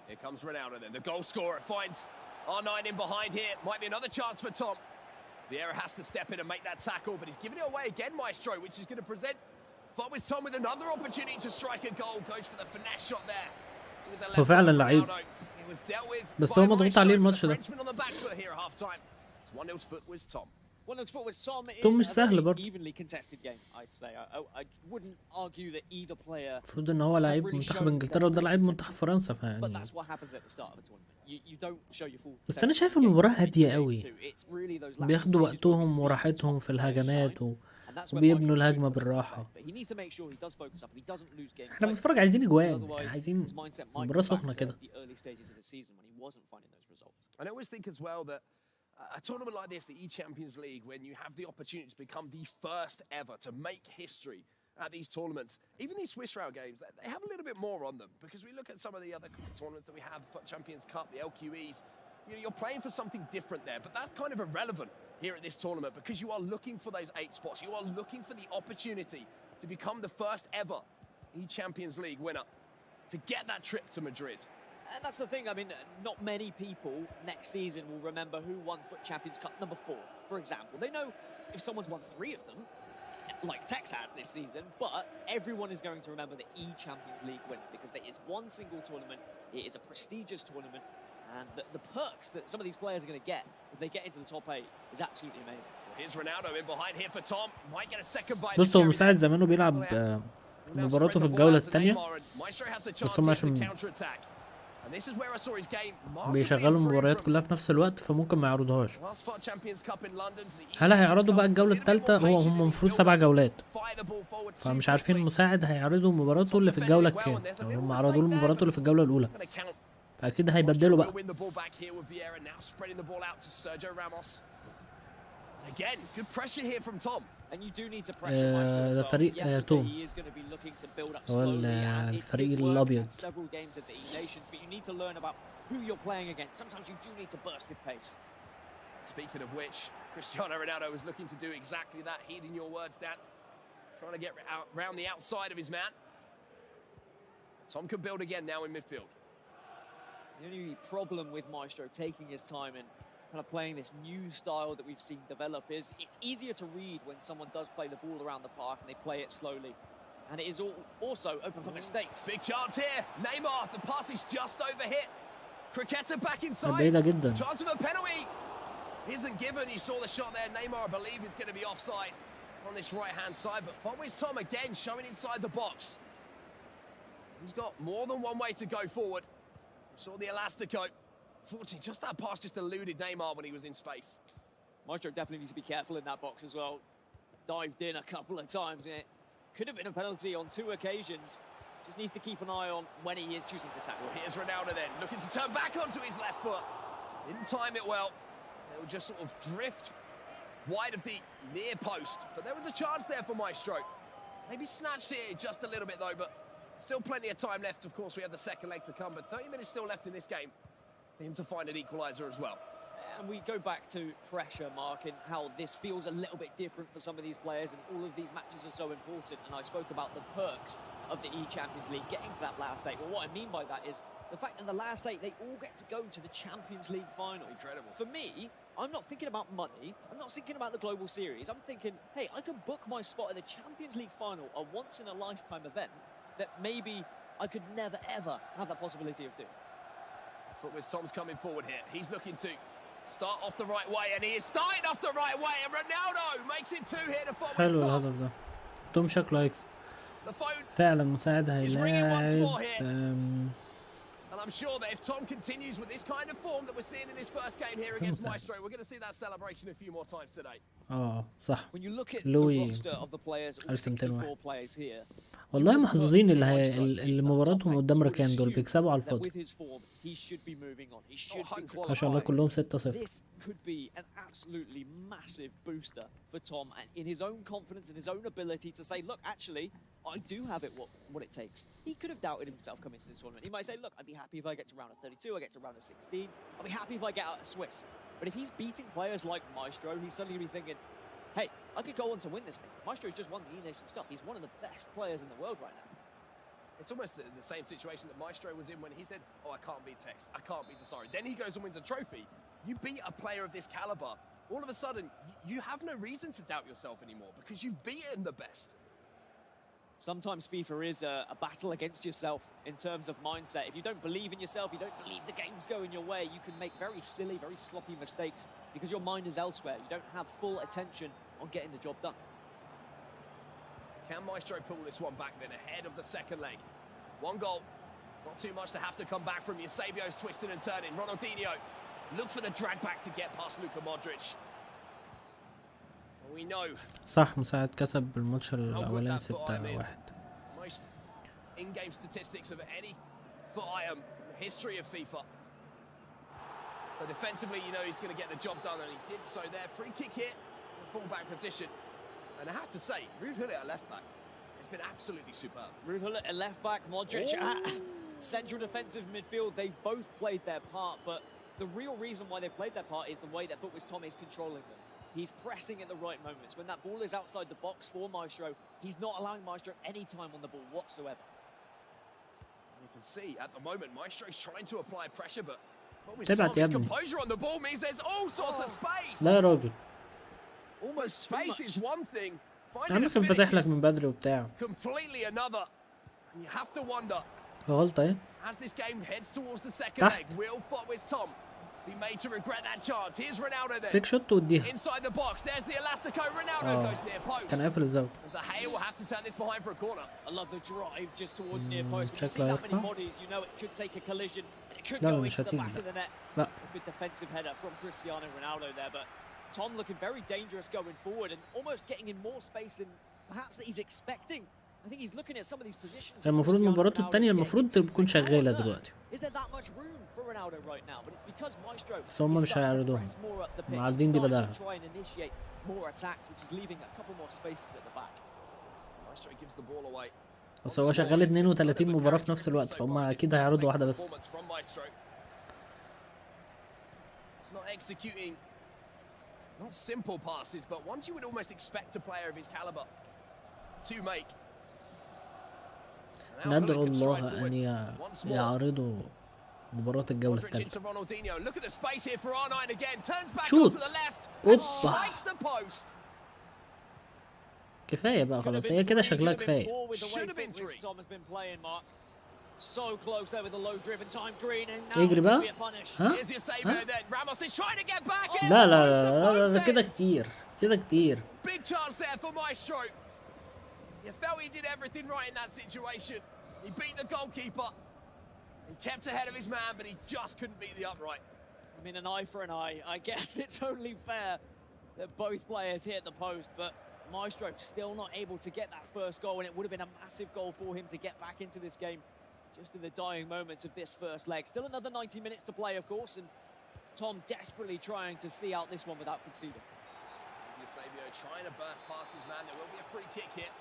Here comes Ronaldo then. The goal scorer finds R9 in behind here. Might be another chance for Tom. Vieira has to step in and make that tackle, but he's giving it away again, Maestro, which is going to present FUTWIZ Tom with another opportunity to strike a goal. Goes for the finesse shot there. هو فعلا لعيب. بس هو مضغوط عليه الماتش ده. Frenchman on the back foot here at half time. It's 1-0 to FUTWIZ Tom. 1-0 to FUTWIZ Tom. Tom مش سهل برضه. Evenly contested game, I'd say. I wouldn't argue that either player. المفروض ان هو لعيب منتخب انجلترا وده لعيب منتخب فرنسا فيعني. But that's what happens at the start of a tournament. You don't show your full. بس انا شايف المباراة هادية قوي. بياخدوا وقتهم وراحتهم في الهجمات وبيبنوا الهجمة بالراحة. احنا بنتفرج عايزين اجوان، عايزين مباراة سخنة كده. I always think as well that a tournament like this, the eChampions League, when you have the opportunity to become the first ever to make history at these tournaments, even these Swiss round games, they have a little bit more on them, because we look at some of the other tournaments that we have, Champions Cup, the LQEs, you know, you're playing for something different there, but that's kind of irrelevant here at this tournament, because you are looking for those 8 spots. You are looking for the opportunity to become the first ever eChampions League winner, to get that trip to Madrid. And that's the thing, I mean, not many people next season will remember who won Champions Cup number 4, for example. They know if someone's won 3 of them, like Tex has this season, but everyone is going to remember the eChampions League winner, because there is one single tournament, it is a prestigious tournament, and the perks that some of these players are going to get if they get into the top 8 is absolutely amazing. Here's Ronaldo in behind here for Tom, might get a second bite. بص هو مساعد زمانه بيلعب مباراته في الجولة الثانية بس هم عشان بيشغلوا المباريات كلها في نفس الوقت فممكن ما يعرضوهاش. هل هيعرضوا بقى الجولة الثالثة؟ هم المفروض 7 جولات فمش عارفين المساعد هيعرضوا مباراته اللي في الجولة الكام. هم عرضوا له مباراته اللي في الجولة الأولى فأكيد هيبدلوا بقى. ده فريق توم هو الفريق الأبيض. Speaking of which, Cristiano Ronaldo was looking to do exactly that, heeding your words, Dan. Trying to get round the outside of his man. Tom can build again now in midfield. The only problem with Maestro taking his time and kind of playing this new style that we've seen develop is it's easier to read when someone does play the ball around the park and they play it slowly. And it is also open for mistakes. Big chance here. Neymar, the pass is just overhit. Cricketta back inside. Chance of a penalty. Isn't given. You saw the shot there. Neymar, I believe, is going to be offside on this right-hand side. But FUTWIZ Tom again showing inside the box. He's got more than one way to go forward. Saw the Elastico. Fortunately, just that pass just eluded Neymar when he was in space. Maestro definitely needs to be careful in that box as well. Dived in a couple of times and it could have been a penalty on 2 occasions. Just needs to keep an eye on when he is choosing to tackle. Well, here's Ronaldo then, looking to turn back onto his left foot. Didn't time it well. They'll just sort of drift wide of the near post. But there was a chance there for Maestro. Maybe snatched it just a little bit though, but still plenty of time left. Of course, we have the second leg to come, but 30 minutes still left in this game for him to find an equaliser as well. And we go back to pressure, Mark, and how this feels a little bit different for some of these players, and all of these matches are so important. And I spoke about the perks of the eChampions League, getting to that last 8. Well, what I mean by that is the fact that the last 8, they all get to go to the Champions League final. Incredible. For me, I'm not thinking about money. I'm not thinking about the global series. I'm thinking, hey, I can book my spot at the Champions League final, a once-in-a-lifetime event that maybe I could never, ever have that possibility of doing. FUTWIZ Tom's coming forward here. He's looking to start off the right way, and he is starting off the right way, and Ronaldo makes it 2 here to FUTWIZ Tom. حلو الهدف ده. توم شكله هيكسب. فعلا مساعد هيلاعب. And I'm sure that if Tom continues with this kind of form that we're seeing in this first game here against Maestro, we're going to see that celebration a few more times today. صح. When you look at لوي the roster of the players, all 64 players here. والله محظوظين اللي مباراتهم قدام ركان دول بيكسبوا على الفاضي. ما شاء الله كلهم 6-0. This could be an absolutely massive booster for Tom and in his own confidence and his own ability to say, look, actually, I do have it what it takes. He could have doubted himself coming to this tournament. He might say, look, I'd be happy if I get to round of 32, I get to round of 16. I'll be happy if I get out of Swiss. But if he's beating players like Maestro, he's suddenly going to be thinking, hey, I could go on to win this thing. Maestro's just won the E-Nations Cup. He's one of the best players in the world right now. It's almost the same situation that Maestro was in when he said, oh, I can't beat Tex, I can't beat Nasri. Then he goes and wins a trophy. You beat a player of this caliber, all of a sudden, you have no reason to doubt yourself anymore because you've beaten the best. Sometimes FIFA is a battle against yourself in terms of mindset. If you don't believe in yourself, you don't believe the game's going your way, you can make very silly, very sloppy mistakes because your mind is elsewhere. You don't have full attention on getting the job done. Can Maestro pull this one back then ahead of the second leg? 1 goal, not too much to have to come back from. Eusebio's twisting and turning. Ronaldinho, look for the drag back to get past Luka Modric. We know. صح مساعد كسب بالماتش الأولاني 6-1. Most in-game statistics of any foot item in the history of FIFA. So defensively, you know he's going to get the job done, and he did so there. Free kick here, in full-back position. And I have to say, Ruud at left back has been absolutely superb. Ruud at left back, Modric at central defensive midfield. They've both played their part, but the real reason why they've played their part is the way that FUTWIZ Tom is controlling them. He's pressing at the right moments. When that ball is outside the box for Maestro, he's not allowing Maestro any time on the ball whatsoever. You can see at the moment, Maestro's trying to apply pressure, but his composure on the ball means there's all sorts of space. لا يا راجل. Almost space is one thing. أنا كان فاتح لك من بدري وبتاع. Completely another. And you have to wonder. غلطة إيه؟ As this game heads towards the second leg, will FUTWIZ Tom Be made to regret that chance. Here's Ronaldo there. فيك شوت واديها. Inside the box. There's the elastico. Ronaldo goes near post. كان قافل الزاوية. And Zaha will have to turn this behind for a corner. I love the drive just towards near post. When you see that many bodies, you know it could take a collision and it could go into the back of the net. لا. A good defensive header from Cristiano Ronaldo there, but Tom looking very dangerous going forward and almost getting in more space than perhaps that he's expecting. I think he's looking at some of these positions. المفروض مباراته الثانية المفروض تكون شغالة دلوقتي. Is there that much room for Ronaldo right now? But it's because Maestro بس هم مش هيعرضوهم. معدين دي بدلها. try and initiate more attacks, which is leaving a couple more spaces at the back. Maestro gives the ball away. بس هو شغال 32 مباراة في نفس الوقت فهم أكيد هيعرضوا واحدة بس. Not executing, not simple passes, but ones you would almost expect a player of his caliber to make. ندعو الله أن يعرضوا مباراة الجولة الثالثة. شوت. أوبا. كفاية بقى خلاص هي كده شكلها كفاية. يجري بقى؟ ها؟ لا لا لا لا كده كتير كده كتير. You felt he did everything right in that situation. He beat the goalkeeper. He kept ahead of his man, but he just couldn't beat the upright. I mean, an eye for an eye. I guess it's only fair that both players hit the post, but Maestro still not able to get that first goal, and it would have been a massive goal for him to get back into this game just in the dying moments of this first leg. Still another 90 minutes to play, of course, and Tom desperately trying to see out this one without conceding. Eusebio trying to burst past his man. There will be a free kick here.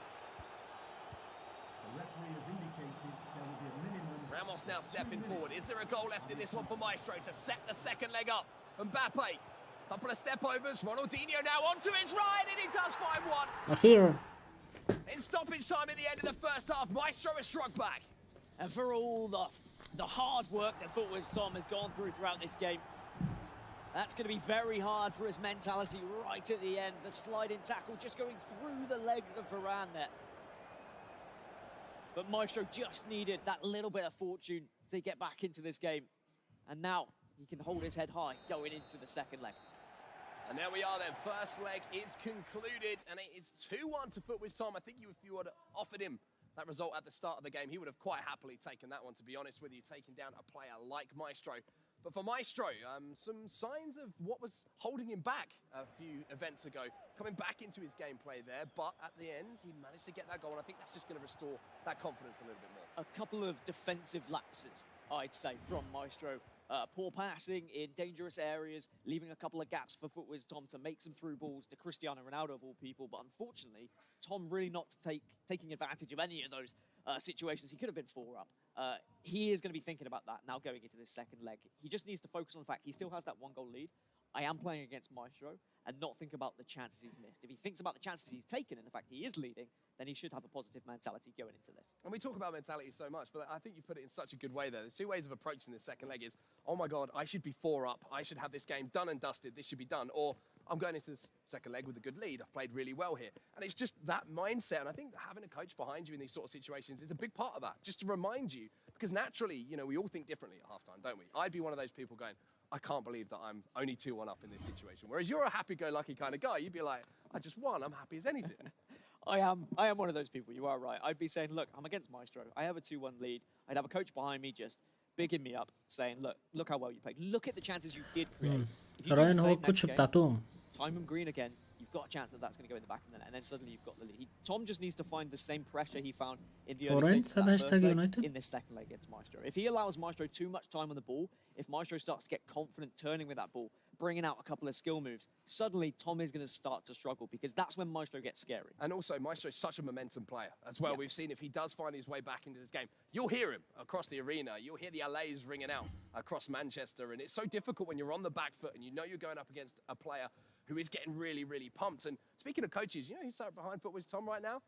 The referee has indicated there will be a minimum. Ramos now stepping forward. Is there a goal left in this one for Maestro to set the second leg up? Mbappe, couple of step overs. Ronaldinho now onto his right, and he does find one. أخيرا. In stoppage time at the end of the first half, Maestro has struck back. And for all the hard work that FUTWIZ Tom has gone through throughout this game, that's going to be very hard for his mentality right at the end. The sliding tackle just going through the legs of Varane there. But Maestro just needed that little bit of fortune to get back into this game. And now he can hold his head high going into the second leg. And there we are then. First leg is concluded, and it is 2-1 to FUTWIZ Tom. I think if you had offered him that result at the start of the game, he would have quite happily taken that one, to be honest with you, taking down a player like Maestro. But for Maestro, some signs of what was holding him back a few events ago, coming back into his gameplay there. But at the end, he managed to get that goal, and I think that's just going to restore that confidence a little bit more. A couple of defensive lapses, I'd say, from Maestro. Poor passing in dangerous areas, leaving a couple of gaps for FUTWIZ Tom to make some through balls to Cristiano Ronaldo of all people. But unfortunately, Tom really not taking advantage of any of those situations. He could have been 4 up. He is going to be thinking about that now going into this second leg. He just needs to focus on the fact he still has that 1-goal lead. I am playing against Maestro, and not think about the chances he's missed. If he thinks about the chances he's taken and the fact he is leading, then he should have a positive mentality going into this. And we talk about mentality so much, but I think you put it in such a good way there. There's 2 ways of approaching this second leg is, oh my God, I should be 4 up. I should have this game done and dusted. This should be done. Or I'm going into this second leg with a good lead. I've played really well here. And it's just that mindset. And I think having a coach behind you in these sort of situations is a big part of that, just to remind you. Because naturally, you know, we all think differently at halftime, don't we? I'd be one of those people going, I can't believe that I'm only 2-1 up in this situation. Whereas you're a happy-go-lucky kind of guy. You'd be like, I just won. I'm happy as anything. I am one of those people. You are right. I'd be saying, look, I'm against Maestro. I have a 2-1 lead. I'd have a coach behind me just bigging me up, saying, look how well you played. Look at the chances you did create. If you do the same next game, time him green again, you've got a chance that that's going to go in the back of the net, and then suddenly you've got the lead. Tom just needs to find the same pressure he found in the early stages of that first leg in this second leg against Maestro. If he allows Maestro too much time on the ball, if Maestro starts to get confident turning with that ball, bringing out a couple of skill moves, suddenly Tom is going to start to struggle, because that's when Maestro gets scary. And also, Maestro is such a momentum player as well. Yeah. We've seen if he does find his way back into this game, you'll hear him across the arena. You'll hear the LAs ringing out across Manchester. And it's so difficult when you're on the back foot and you know you're going up against a player who is getting really, really pumped. And speaking of coaches, you know who's sat behind FUTWIZ Tom right now?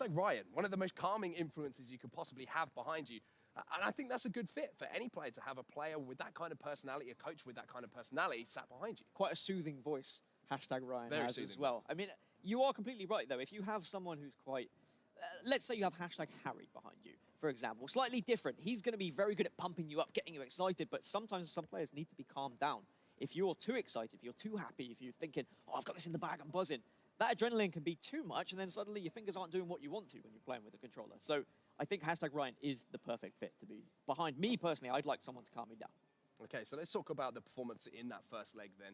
#Ryan, one of the most calming influences you could possibly have behind you. And I think that's a good fit for any player, to have a player with that kind of personality, a coach with that kind of personality sat behind you. Quite a soothing voice, #Ryan Very has as well. I mean, you are completely right, though. If you have someone who's quite... let's say you have #Harry behind you, for example. Slightly different. He's going to be very good at pumping you up, getting you excited, but sometimes some players need to be calmed down if you're too excited, if you're too happy, if you're thinking, oh, I've got this in the bag, I'm buzzing, that adrenaline can be too much, and then suddenly your fingers aren't doing what you want to when you're playing with the controller. So I think #Ryan is the perfect fit to be behind. Me personally, I'd like someone to calm me down. Okay, so let's talk about the performance in that first leg then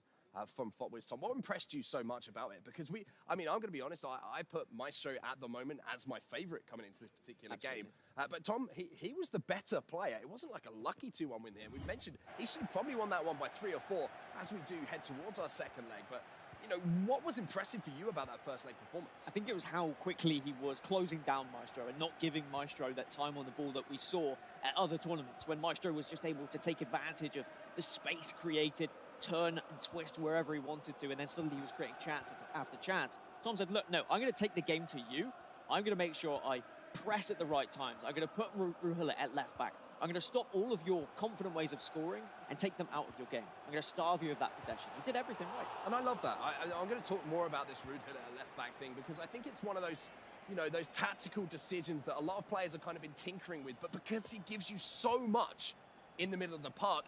from FUTWIZ. Tom, what impressed you so much about it? Because I'm going to be honest, I put Maestro at the moment as my favorite coming into this particular game. But Tom, he was the better player. It wasn't like a lucky 2-1 win there. We've mentioned he should have probably won that one by 3 or 4 as we do head towards our second leg. But you know, what was impressive for you about that first leg performance? I think it was how quickly he was closing down Maestro and not giving Maestro that time on the ball that we saw at other tournaments, when Maestro was just able to take advantage of the space created, turn and twist wherever he wanted to, and then suddenly he was creating chances after chance. Tom said, look, no, I'm going to take the game to you. I'm going to make sure I press at the right times. I'm going to put Ruhila at left back. I'm going to stop all of your confident ways of scoring and take them out of your game. I'm going to starve you of that possession. He did everything right. And I love that. I'm going to talk more about this Ruhila at left back thing, because I think it's one of those, you know, those tactical decisions that a lot of players have kind of been tinkering with, but because he gives you so much in the middle of the park,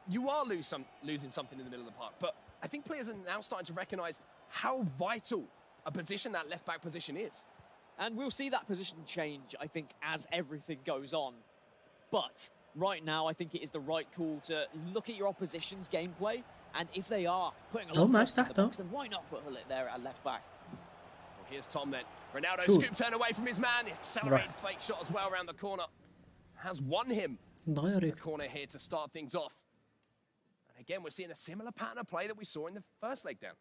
you are losing something in the middle of the park. But I think players are now starting to recognise how vital a position that left back position is. And we'll see that position change, I think, as everything goes on. But right now, I think it is the right call to look at your opposition's gameplay, and if they are putting a lot of pressure in the box, then why not put Hullet there at left back? Well, here's Tom then. Ronaldo scoop turn away from his man. The accelerated fake shot as well around the corner. Has won him the corner here to start things off. And again, we're seeing a similar pattern of play that we saw in the first leg down.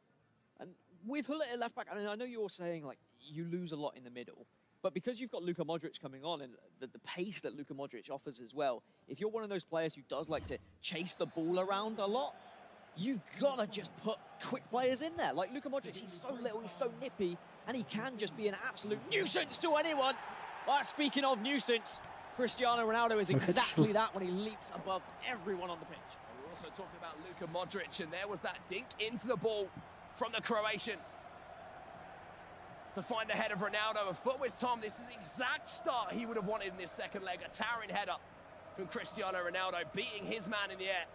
And with Hullet at left back, I know you're saying like you lose a lot in the middle, but because you've got Luka Modric coming on and the pace that Luka Modric offers as well, if you're one of those players who does like to chase the ball around a lot, you've got to just put quick players in there. Like Luka Modric, he's so little, he's so nippy, and he can just be an absolute nuisance to anyone. But speaking of nuisance, Cristiano Ronaldo is exactly that when he leaps above everyone on the pitch. And we're also talking about Luka Modric, and there was that dink into the ball from the Croatian to find the head of Ronaldo. And FUTWIZ, Tom, this is the exact start he would have wanted in this second leg. A towering header from Cristiano Ronaldo, beating his man in the air.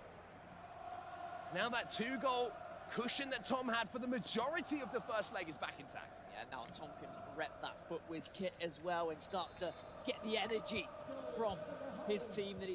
Now that 2-goal cushion that Tom had for the majority of the first leg is back intact. Yeah, now Tom can rep that FUTWIZ kit as well and start to get the energy from his team that he's